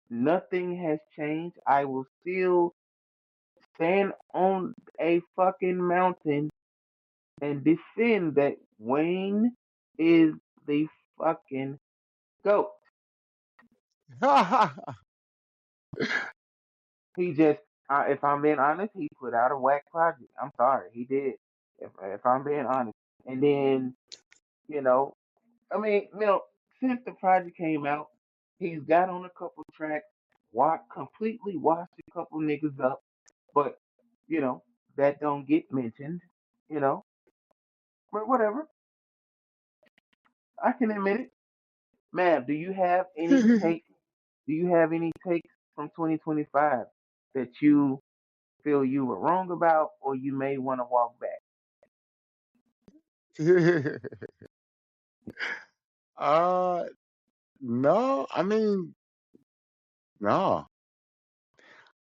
Nothing has changed. I will still stand on a fucking mountain and defend that Wayne is the fucking GOAT. He just, if I'm being honest, he put out a whack project. I'm sorry, he did. If I'm being honest, and then you know, I mean, since the project came out, he's got on a couple tracks, completely washed a couple niggas up, but you know that don't get mentioned. You know, but whatever. I can admit it. Ma'am, do you have any takes from 2025 that you feel you were wrong about or you may want to walk back? uh no, I mean, no.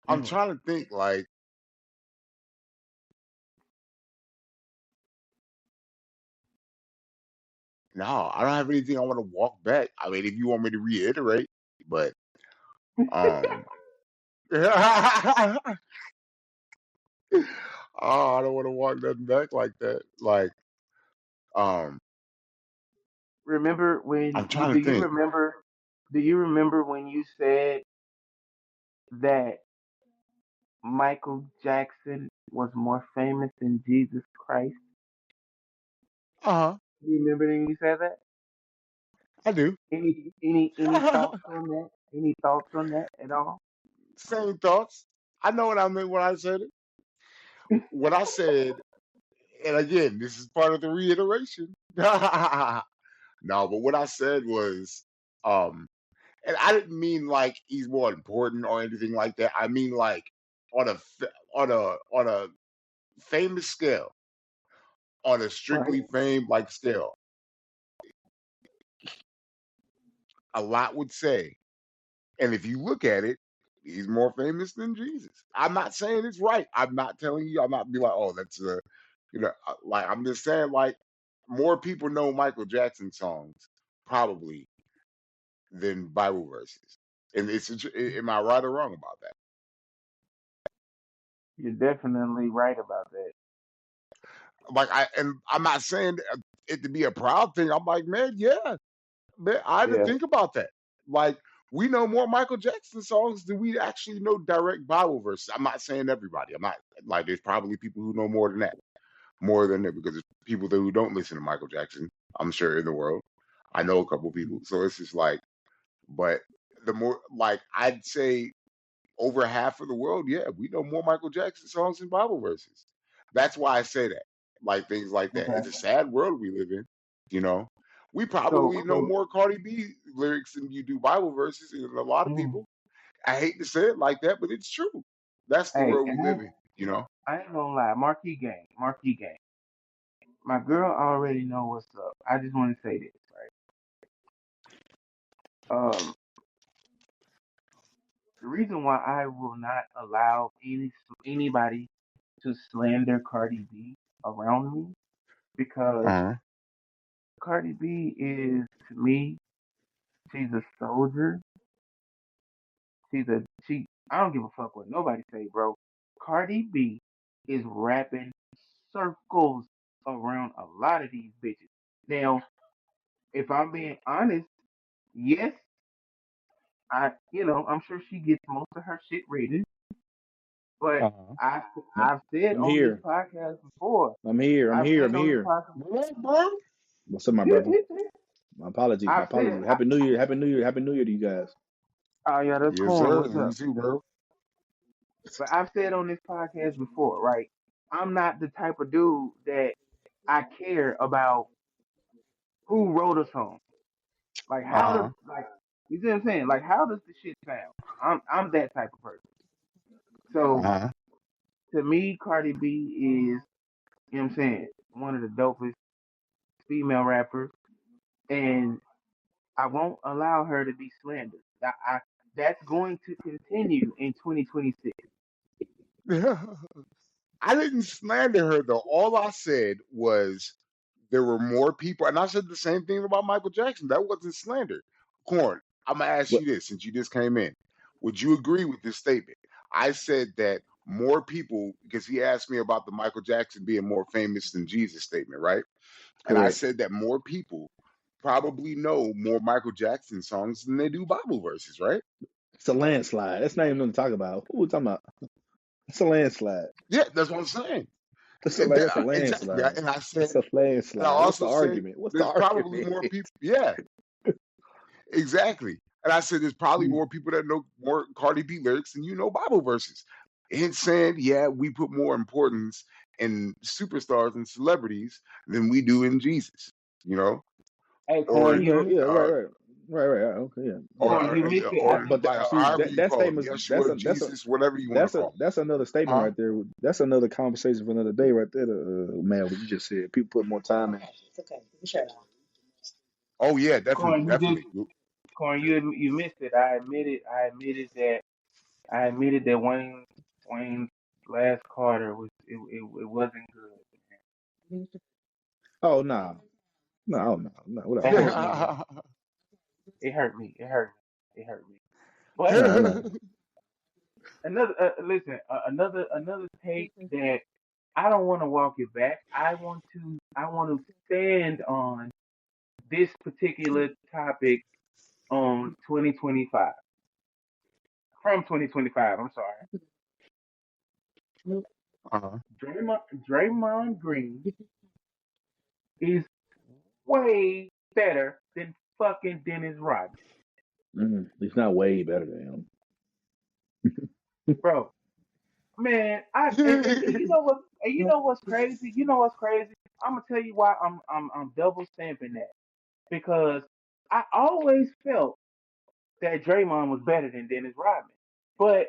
I'm Hmm. trying to think like, no, I don't have anything I want to walk back. I mean, if you want me to reiterate, but um oh, I don't want to walk nothing back like that. Like, um, Remember when I'm you trying to think. do you remember when you said that Michael Jackson was more famous than Jesus Christ? Uh-huh. Do you remember when you said that? I do. Any thoughts on that? Any thoughts on that at all? Same thoughts. I know what I meant when I said it. What I said, and again, this is part of the reiteration. No, but what I said was, um, and I didn't mean like he's more important or anything like that. I mean like on a on a famous scale, on a Right. strictly fame like scale. A lot would say, and if you look at it, he's more famous than Jesus. I'm not saying it's right. I'm not telling you. I'm not be like, oh, that's Like I'm just saying, like more people know Michael Jackson songs probably than Bible verses. And am I right or wrong about that? You're definitely right about that. I'm not saying it to be a proud thing. I'm like, man, yeah, man, I had to Yeah. think about that. Like, we know more Michael Jackson songs than we actually know direct Bible verses. I'm not saying everybody. I'm not like there's probably people who know more than that, more than that, because there's people who don't listen to Michael Jackson. I'm sure in the world, I know a couple people. So it's just like, but the more like I'd say over half of the world, yeah, we know more Michael Jackson songs than Bible verses. That's why I say that, like things like that. Okay. It's a sad world we live in, you know. We probably know So more Cardi B lyrics than you do Bible verses, and a lot of mm, people. I hate to say it like that, but it's true. That's the hey, world we and live in, you know. I ain't gonna lie, marquee game, marquee game. My girl already know what's up. I just want to say this, right? The reason why I will not allow anybody to slander Cardi B around me because Uh Cardi B is to me, she's a soldier. She. I don't give a fuck what nobody say, bro. Cardi B is rapping circles around a lot of these bitches. Now, if I'm being honest, yes, I'm sure she gets most of her shit written, but huh. I, I'm I've said I'm on this here. podcast before, I'm here. I'm I've here. I'm said on this here. podcast, What up, bro? What's up, my brother? My apologies. My I've said, apologies. Happy New Year. Happy New Year. Happy New Year to you guys. oh yeah, that's Yes, corn. sir. What's You up? too, bro. But I've said on this podcast before, right? I'm not the type of dude that I care about who wrote a song. Like Uh how does huh. like you see what I'm saying? Like how does the shit sound? I'm that type of person. So Uh huh. to me, Cardi B is, you know what I'm saying, one of the dopest female rappers, and I won't allow her to be slandered. That's going to continue in 2026. I didn't slander her though. All I said was there were more people, and I said the same thing about Michael Jackson. That wasn't slander. Corn, I'm gonna ask What? you this since you just came in. Would you agree with this statement? I said that more people, because he asked me about the Michael Jackson being more famous than Jesus statement, right? And I Correct. said that more people probably know more Michael Jackson songs than they do Bible verses, right? It's a landslide. That's not even nothing to talk about. Who we talking about? It's a landslide. Yeah, that's what I'm saying. That's a Exactly. landslide. And I said, It's a and I landslide. What's the also said argument? What's the there's probably argument? more people. Yeah, exactly. And I said there's probably more people that know more Cardi B lyrics than you know Bible verses. And saying, yeah, we put more importance in superstars and celebrities than we do in Jesus, you know, Hey, or Corn, Yeah, you yeah, right, uh, right, right, right. Okay, yeah, yeah. or Corn, or, you missed it. or But see however that you that call them, statement Yeshua, Jesus, whatever you want to call that's another statement them. right there. That's another conversation for another day right there. Man, what you just said. People put more time in. Oh yeah, definitely, Corn, definitely. you missed it. I admitted that Wayne's last Carter it wasn't good. Oh no, no. What That else? hurt me, man. It hurt me. It hurt me. It hurt me. But No, no. another take that I don't want to walk it back. I want to stand on this particular topic on 2025 from 2025. I'm sorry. uh-huh. Draymond Green is way better than fucking Dennis Rodman, He's not way better than him. bro. Man, and you know what? And you know what's crazy? You know what's crazy? I'm gonna tell you why I'm double stamping that because I always felt that Draymond was better than Dennis Rodman, but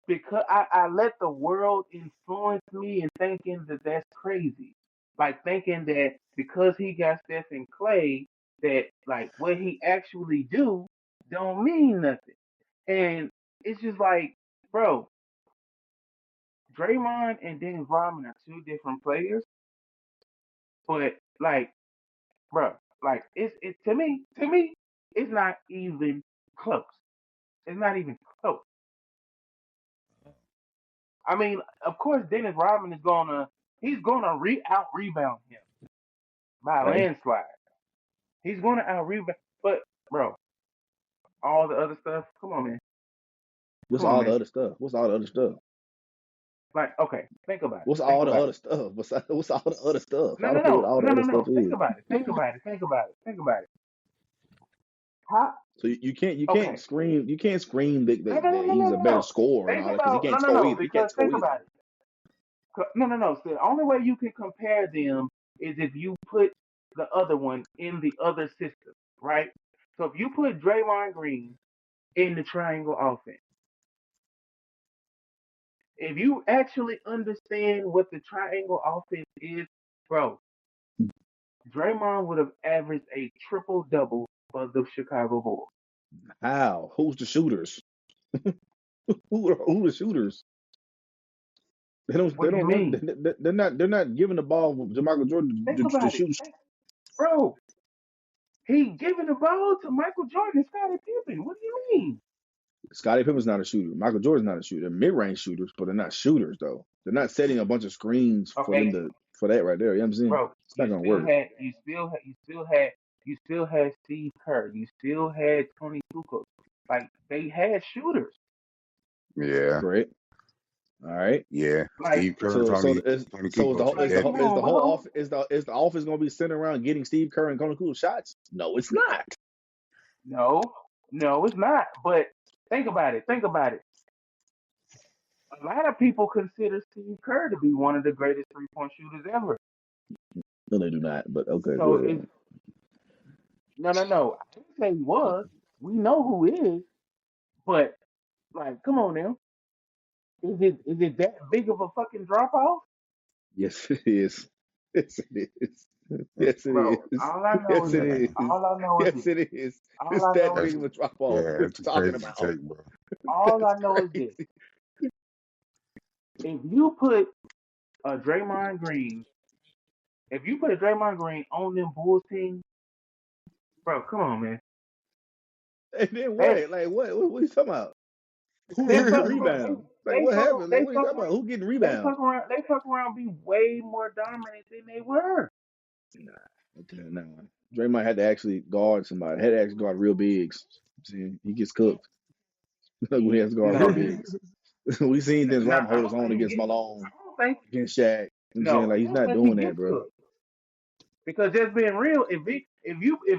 because I let the world influence me in thinking that that's crazy, like thinking that because he got Steph and Clay, that like what he actually do don't mean nothing, and it's just like, bro, Draymond and Dennis Rodman are two different players, But like, bro, like it to me, it's not even close. It's not even close. I mean, of course, Dennis Rodman is he's gonna out rebound him by a Right? landslide. He's gonna out rebound, but bro, all the other stuff. Come on, man. What's Come on, all the man. other stuff? What's all the other stuff? Like, okay, think about it. What's Think all the about other it. stuff? What's all the other stuff? No, I no, don't know what no, all the no, other no, stuff no. Think is. about it. Think about it. Think about it. Think about it. How? So you can't Okay. scream No, no, no, that no, he's no, a no, better no. scorer and Think all that because he about no, can't no, score no. either. He can't Because score think either. about it. No, no, no. So the only way you can compare them is if you put the other one in the other system, right? So if you put Draymond Green in the triangle offense, if you actually understand what the triangle offense is, bro, Draymond would have averaged a triple double for the Chicago Bulls. How? Who's the shooters? Who the shooters? What They do you don't run. mean? They're not giving the ball to Michael Jordan Think to about it, shoot. bro. He giving the ball to Michael Jordan and Scottie Pippen. What do you mean? Scottie Pippen's not a shooter. Michael Jordan's not a shooter. They're mid-range shooters, but they're not shooters though. They're not setting a bunch of screens for them Okay, for that right there. You know what I'm saying? bro. It's not gonna work. You still had Steve Kerr. You still had Tony Kukoc. Like they had shooters. Yeah, Great. All right. yeah. Like, Steve Kerr, So Tony Kukoc. like Yeah, is come on, the whole bro. off is the offense gonna be centered around getting Steve Kerr and Tony Kukoc shots? No, it's not. No, no, it's not. But think about it. Think about it. A lot of people consider Steve Kerr to be one of the greatest 3-point shooters ever. No, they do not. But okay, go So ahead. it's no, no, no. I didn't say he was. We know who is. But like, come on now. Is it that big of a fucking drop off? Yes, it is. Yes, it is. Yes, it Bro, is. all I know Yes, is it this. man. is. All I know is Yes, this. it is. All It's I that know is That's big of this. a drop off. yeah, What it's you a talking crazy about? take, bro. All I That's know is this. crazy. If you put a Draymond Green, if you put a Draymond Green on them Bulls team, bro, come on, man. And then They what? Like what are you talking about? Who they getting fuck bro, rebound? Like what happened? Like what are you talking about? Who getting rebound? they fuck around be way more dominant than they were. Nah, okay, nah. Draymond had to actually guard somebody. Had to actually guard real bigs. See, he gets cooked when he has to guard real No. bigs. We seen Dennis No, Rodman I hold his don't own think he against get Malone, I don't think against Shaq. You know what I'm saying? no, Like I he's don't not think he doing that, gets bro. cooked. Because just being real, if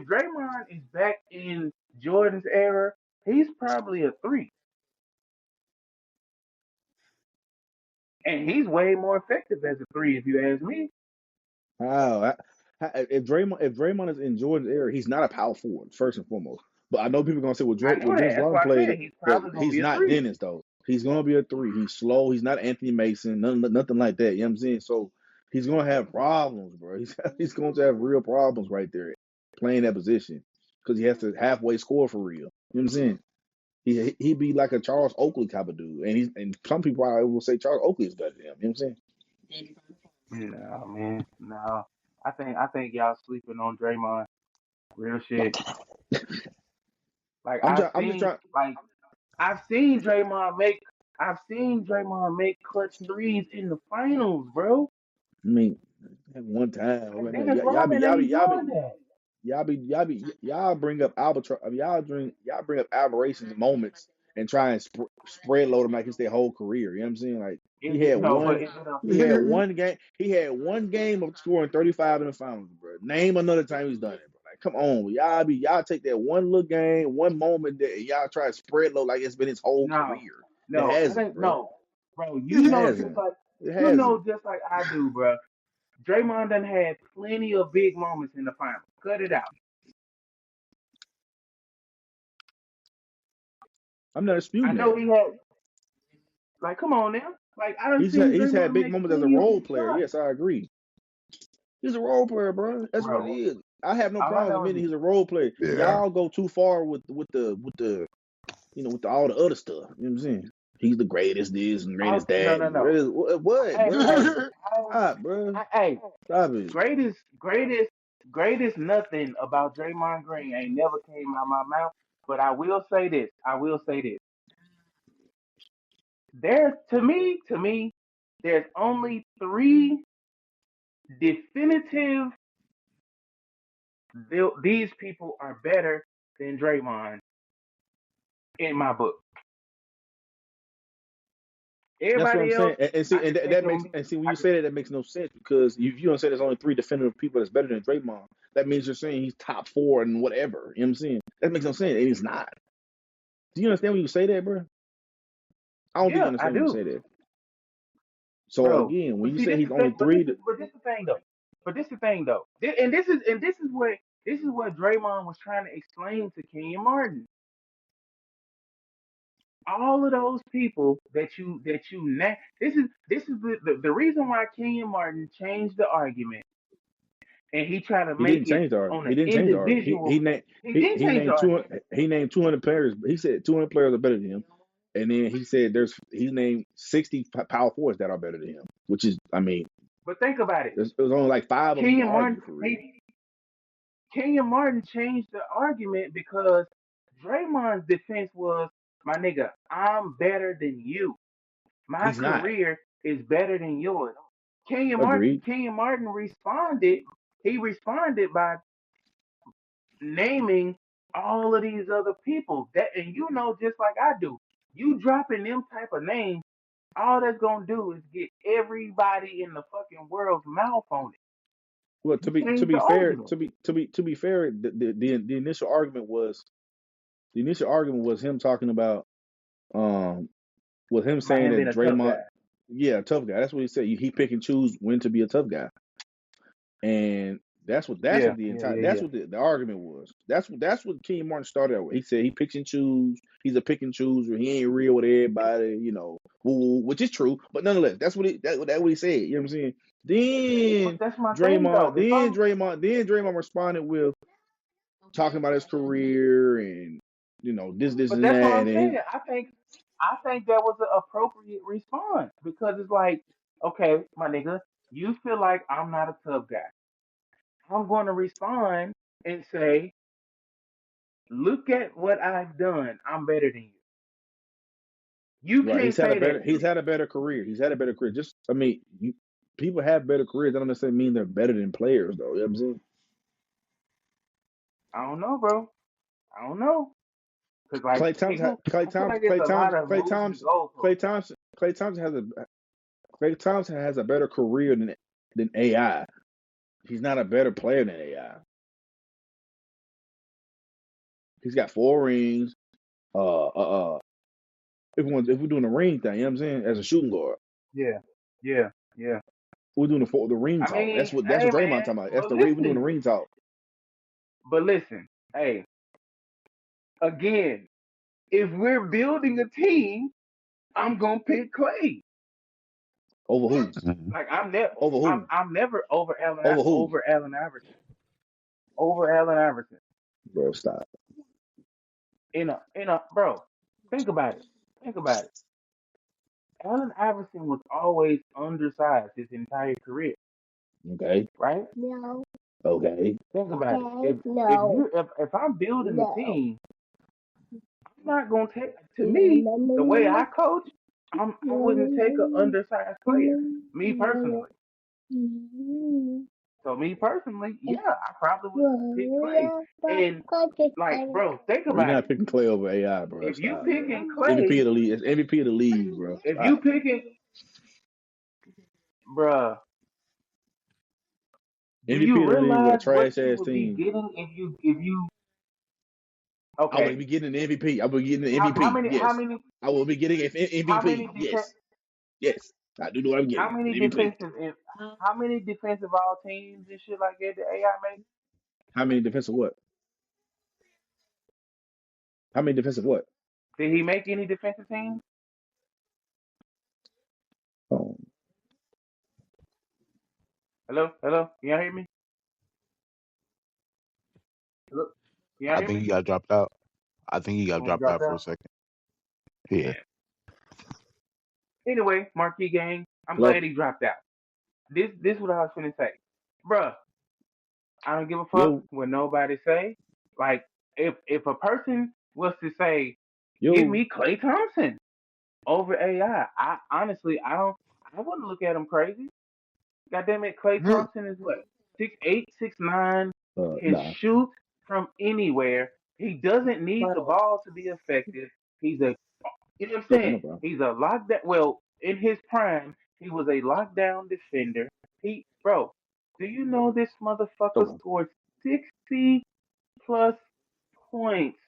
Draymond is back in Jordan's era, he's probably a 3. And he's way more effective as a 3 if you ask me. How? If Draymond is in Jordan's era, he's not a power forward, first and foremost. But I know people are gonna say, I know well, that. Dennis That's Rodman why I played said it, he's but probably gonna he's be a not 3. Dennis though. He's gonna be a 3. He's slow. He's not Anthony Mason. Nothing like that. You know what I'm saying? So he's gonna have problems, bro. He's going to have real problems right there playing that position because he has to halfway score for real. You know what I'm saying? He'd be like a Charles Oakley type of dude, and some people probably will say Charles Oakley is better than him. You know what I'm saying? No, man. No. I think y'all sleeping on Draymond. Real shit. Like I'm just trying. I've seen Draymond make clutch threes in the finals, bro. I mean, at one time, And man, Dennis Rodman ain't doing that. y'all bring up albatross. I mean, y'all bring up aberrations and moments and try and spread load them like it's their whole career. You know what I'm saying? Like Is it no, but is it a he had one game. He had one game of scoring 35 in the finals, bro. Name another time he's done it, bro. Like, come on, y'all take that one little game, one moment that y'all try to spread load like it's been his whole no, career. It no, I hasn't, think bro. no. Bro, It hasn't. It hasn't. just like I do, bro. Draymond done had plenty of big moments in the finals. Cut it out. I'm not I disputing know that. he had like come on now. Like I done seen He's had Draymond big make moments as a plenty of role big player. shots. Yes, I agree. He's a role player, bro. That's what it Bro, is. I have no all I problem know is admitting this. he's a role player. Yeah, Y'all go too far with the all the other stuff. You know what I'm saying? He's the greatest this and greatest No, that. no, no. What, Hey, bro? hey, Stop, bro. hey, Stop it. greatest nothing about Draymond Green ain't never came out my mouth. But I will say this. To me, there's only three definitive. These people are better than Draymond in my book. That's what I'm Everybody else, saying. And see, I and can that take makes on. and see when I you can, say that, that makes no sense because if you don't say there's only three definitive people that's better than Draymond, that means you're saying he's top four and whatever. You know what I'm saying? That makes no sense. And he's not. Do you understand when you say that, bro? I don't think you yeah, I understand when you do, say that. So bro. again, when But you see, say this he's is the only three, but this the thing though. And this is what Draymond was trying to explain to Kenyon Martin. All of those people this is the reason why Kenyon Martin changed the argument and he tried to he didn't make it change the argument. on He an didn't change the argument. individual. He did He change the named argument. 200 players. He said 200 players are better than him, and then he said he named 60 power forwards that are better than him. Which is, I mean, But think about it. there's only like five of them to Kenyon Martin argue for real. Kenyon Martin changed the argument because Draymond's defense was, my nigga, I'm better than you. My He's not. career is better than yours. Agreed. Kenyon Martin responded. He responded by naming all of these other people. And just like I do, you dropping them type of names, all that's gonna do is get everybody in the fucking world's mouth on it. Well, You to changed the be fair, argument. to be fair, the initial argument was him talking about um with him About saying him being that a tough Draymond, guy. yeah, tough guy. That's what he said. He pick and choose when to be a tough guy, and Yeah, yeah, yeah, that's yeah. what the argument was. That's what King Martin started out with. He said he picks and choose. He's a pick and chooser. He ain't real with everybody, which is true. But nonetheless, that's what he said. You know what I'm saying? But Then that's my thing though. Draymond responded with talking about his career and this But and that's what that, I'm and then saying. I think that was an appropriate response because it's like, okay, my nigga, you feel like I'm not a tough guy. I'm going to respond and say, look at what I've done. I'm better than you. You right, can't say that. he's had a better career. He's had a better career. Just I mean, people have better careers. That don't necessarily mean they're better than players, though. You know what I'm saying? I don't know, bro. I don't know. Because, like, I feel like there's a lot of moving goalposts out. Clay Thompson has a better career than AI. He's not a better player than AI. He's got 4 rings. If we're doing the ring thing, you know what I'm saying, as a shooting guard, Yeah, yeah, yeah. we're doing the ring I talk. mean, That's hey, what Draymond man. talking about. That's the ring. We're doing the ring talk. But listen, hey, again, if we're building a team, I'm gonna pick Clay. Over who? Like I'm never, Over I'm, who? I'm never Over who? over Allen Iverson. Over Allen Iverson. Bro, stop. Bro, think about it. Think about it. Allen Iverson was always undersized his entire career, Okay. right? Okay. Think about it. If I'm building a team, I'm not gonna take. To me, the way I coach, I wouldn't take an undersized player. Me personally. So me personally, yeah, I probably would pick Clay. And like, bro, think Bro, you're about not it. picking Clay over AI, bro. If you Stop, bro. picking MVP Clay, of the league. It's MVP of the league, bro. if you Stop. picking, bruh, do you MVP of the league with a realize what trash you ass would be team. getting if you I would okay? be getting an MVP. I would be getting an How MVP. many how Yes. many I will be getting an how many MVP. defense Yes. Yes. I do know what I'm how getting. many An MVP. defensive how many defensive all teams and shit like that the AI make? How many defensive what? How many defensive what? Did he make any defensive teams? Oh, Hello, hello, can y'all hear me? Hello, can y'all I hear think me? he got dropped out. I think he got Oh, he dropped dropped out for a out. second. Yeah. Yeah. Anyway, Marquee Gang, I'm Hello? glad he dropped out. This what I was finna say. Bruh, I don't give a fuck Yo, what nobody say. Like, if a person was to say, give yo. me Clay Thompson over AI, I honestly, I wouldn't look at him crazy. Goddamn it, Clay Thompson is what, 6'8", 6'9", can Nah. shoot from anywhere. He doesn't need the ball to be effective. He's a, you know what I'm Okay, no saying? problem. He's a lockdown. Well, in his prime, he was a lockdown defender. Bro, do you know this motherfucker Okay. scored 60 plus points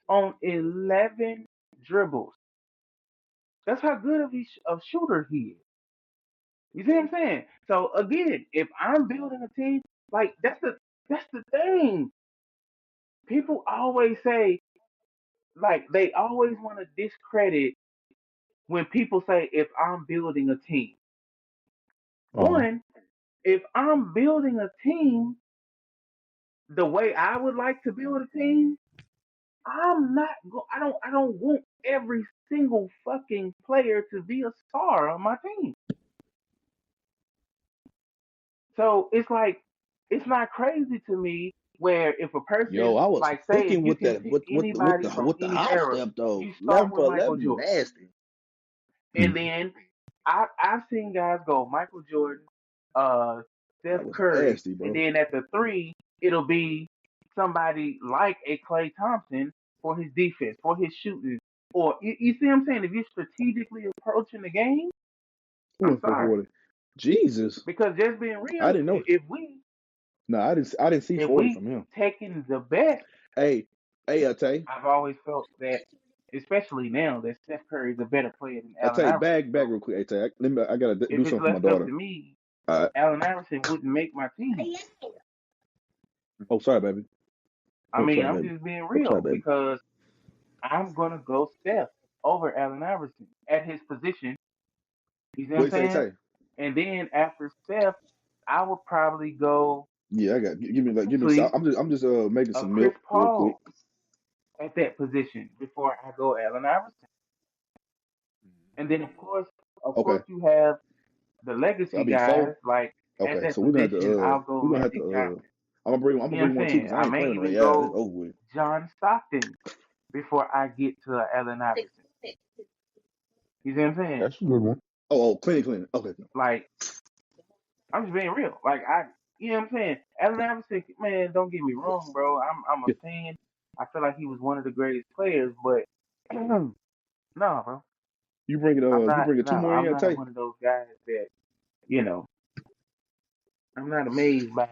on 11 dribbles? That's how good of a shooter he is. You see what I'm saying? So again, if I'm building a team, like that's the thing. People always say, like, they always want to discredit when people say, if I'm building a team. Uh-huh. One, if I'm building a team the way I would like to build a team, I'm not go I don't want every single fucking player to be a star on my team. So it's like, it's not crazy to me where if a Yo, person, I was like, say, if cooking you with can that pick anybody from with the any hop era, step though. you start 11 with for Michael 11, Jordan. nasty. And then I've seen guys go Michael Jordan, Steph That was Curry, nasty, and bro. then at the three, it'll be somebody like a Klay Thompson for his defense, for his shooting. Or you see what I'm saying? If you're strategically approaching the game, Who I'm went for sorry. 40? Jesus. Because just being I real, didn't know. No, I didn't see if 40 we from him. taking the best, Hey, Tay. I've always felt that, especially now, that Steph Curry is a better player than Allen Tay, Iverson. back So real quick. Hey, Tay, I gotta do if it's something for my left up daughter. to me, All right. Allen Iverson wouldn't make my team. Oh, sorry, baby. I Oh, mean, sorry, I'm baby. just being Oh, sorry, real baby. because I'm gonna go Steph over Allen Iverson at his position. You see what What I'm you say, saying? Tay? And then after Steph, I would probably go, Yeah, I got. Give me. honestly, I'm just making a some Chris milk real quick. Paul at that position before I go Allen Iverson. And then of course, Okay, you have the so I'll legacy be four. guys. Like, at Okay, that so we're gonna have position, to I'll go we're gonna have to Magic Johnson. I'm You gonna know what I'm bring one too saying? because I I ain't may playing right even now. It's go over with. John Stockton before I get to Allen Iverson. You see what I'm saying? That's a good one. Clean. Okay. Like, I'm just being real. Like, you know what I'm saying? Allen Iverson, man, don't get me wrong, bro. I'm a Yeah. fan. I feel like he was one of the greatest players, but no, bro. You bring it two more in I'm here, not Tay. one of those guys that, you know, I'm not amazed by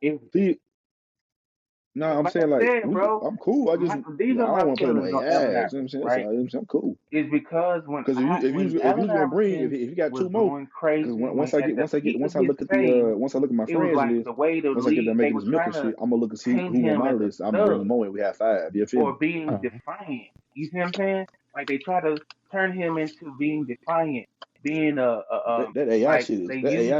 everything. See, no, But I'm like I saying like said, bro, I'm cool. these I are don't my want to play no feelings on Allen AIs. You know what I'm Iverson, saying? That's all. right? You know what I'm saying? I'm cool. Is because when Because if you Allen was gonna bring Iverson if you got was two more, going because crazy, when at the peak of once I his look at fame, once I look at my it was friends like list, the way the once I get done league, they making were this milk trying and to shit, I'm gonna look and see paint who on him my as a list. I'm gonna bring stud them on and we have five. You feel for me? being defiant. You see what I'm saying? Like, they try to turn him into being defiant, being That AI like shit is they use, they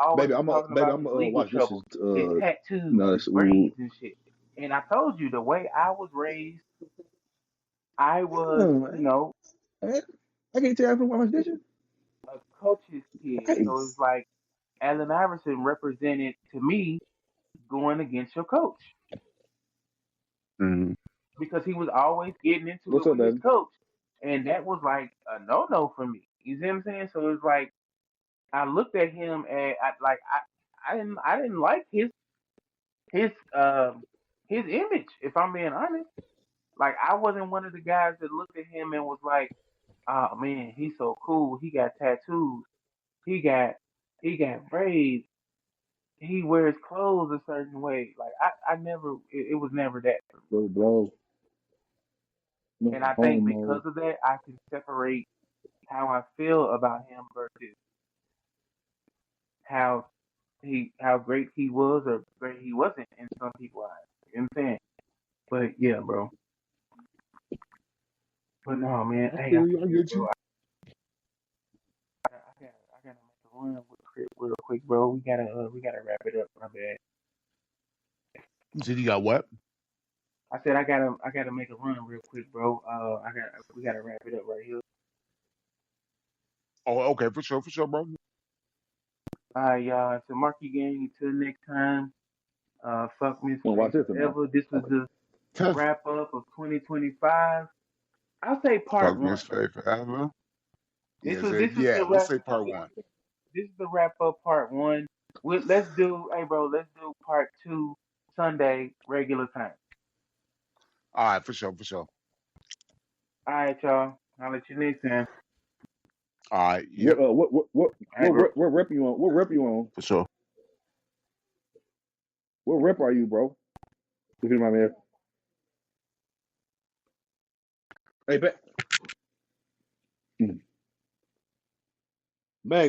always was talking baby. about I'm his legal watch this is troubles, his tattoos, no his this, ooh, braids and shit. And I told you the way I was raised, I was, man. I can't tell you how much dishes. a coach's kid. So it's Nice. like Allen Iverson represented to me going against your coach Mm-hmm. because he was always getting into What's it up, with his baby? coach. And that was like a no for me. You see what I'm saying? So it's like I looked at him and I didn't like his um his image, if I'm being honest. Like, I wasn't one of the guys that looked at him and was like, oh man, he's so cool. He got tattoos. He got he got braids. He wears clothes a certain way. Like, I never, it was never that for me. Bro, And no I think home because mode. of that, I can separate how I feel about him versus how how great he was or great he wasn't in some people's eyes. You know what I'm saying? But yeah, bro. But no, man. I Hey, I feel you. I forget, get bro. you. I gotta make a run real quick, bro. We gotta wrap it up. My bad. You said you got what? I said I gotta make a run real quick, bro. We gotta wrap it up right here. Oh, okay, for sure, bro. All right, y'all. It's a Marky Gang. Until next time. Fuck Miss Wanna Face watch this or no? forever. This was Okay. the wrap up of 2025. I'll say part Fuck one. Miss Faye forever. This Yeah, was so, this is yeah. the Let's wrap. say part one. This is the wrap up part one. Let's do, hey bro, let's do part two Sunday regular time. All right, for sure, for sure. All right, y'all. I'll let you next time. All right, yeah, All right, bro. What rep you on? What rep you on? for sure. What rep are you, bro? If you mind me asking. Hey,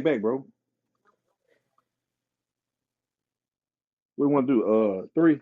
back, bro. What do you want to do? 3.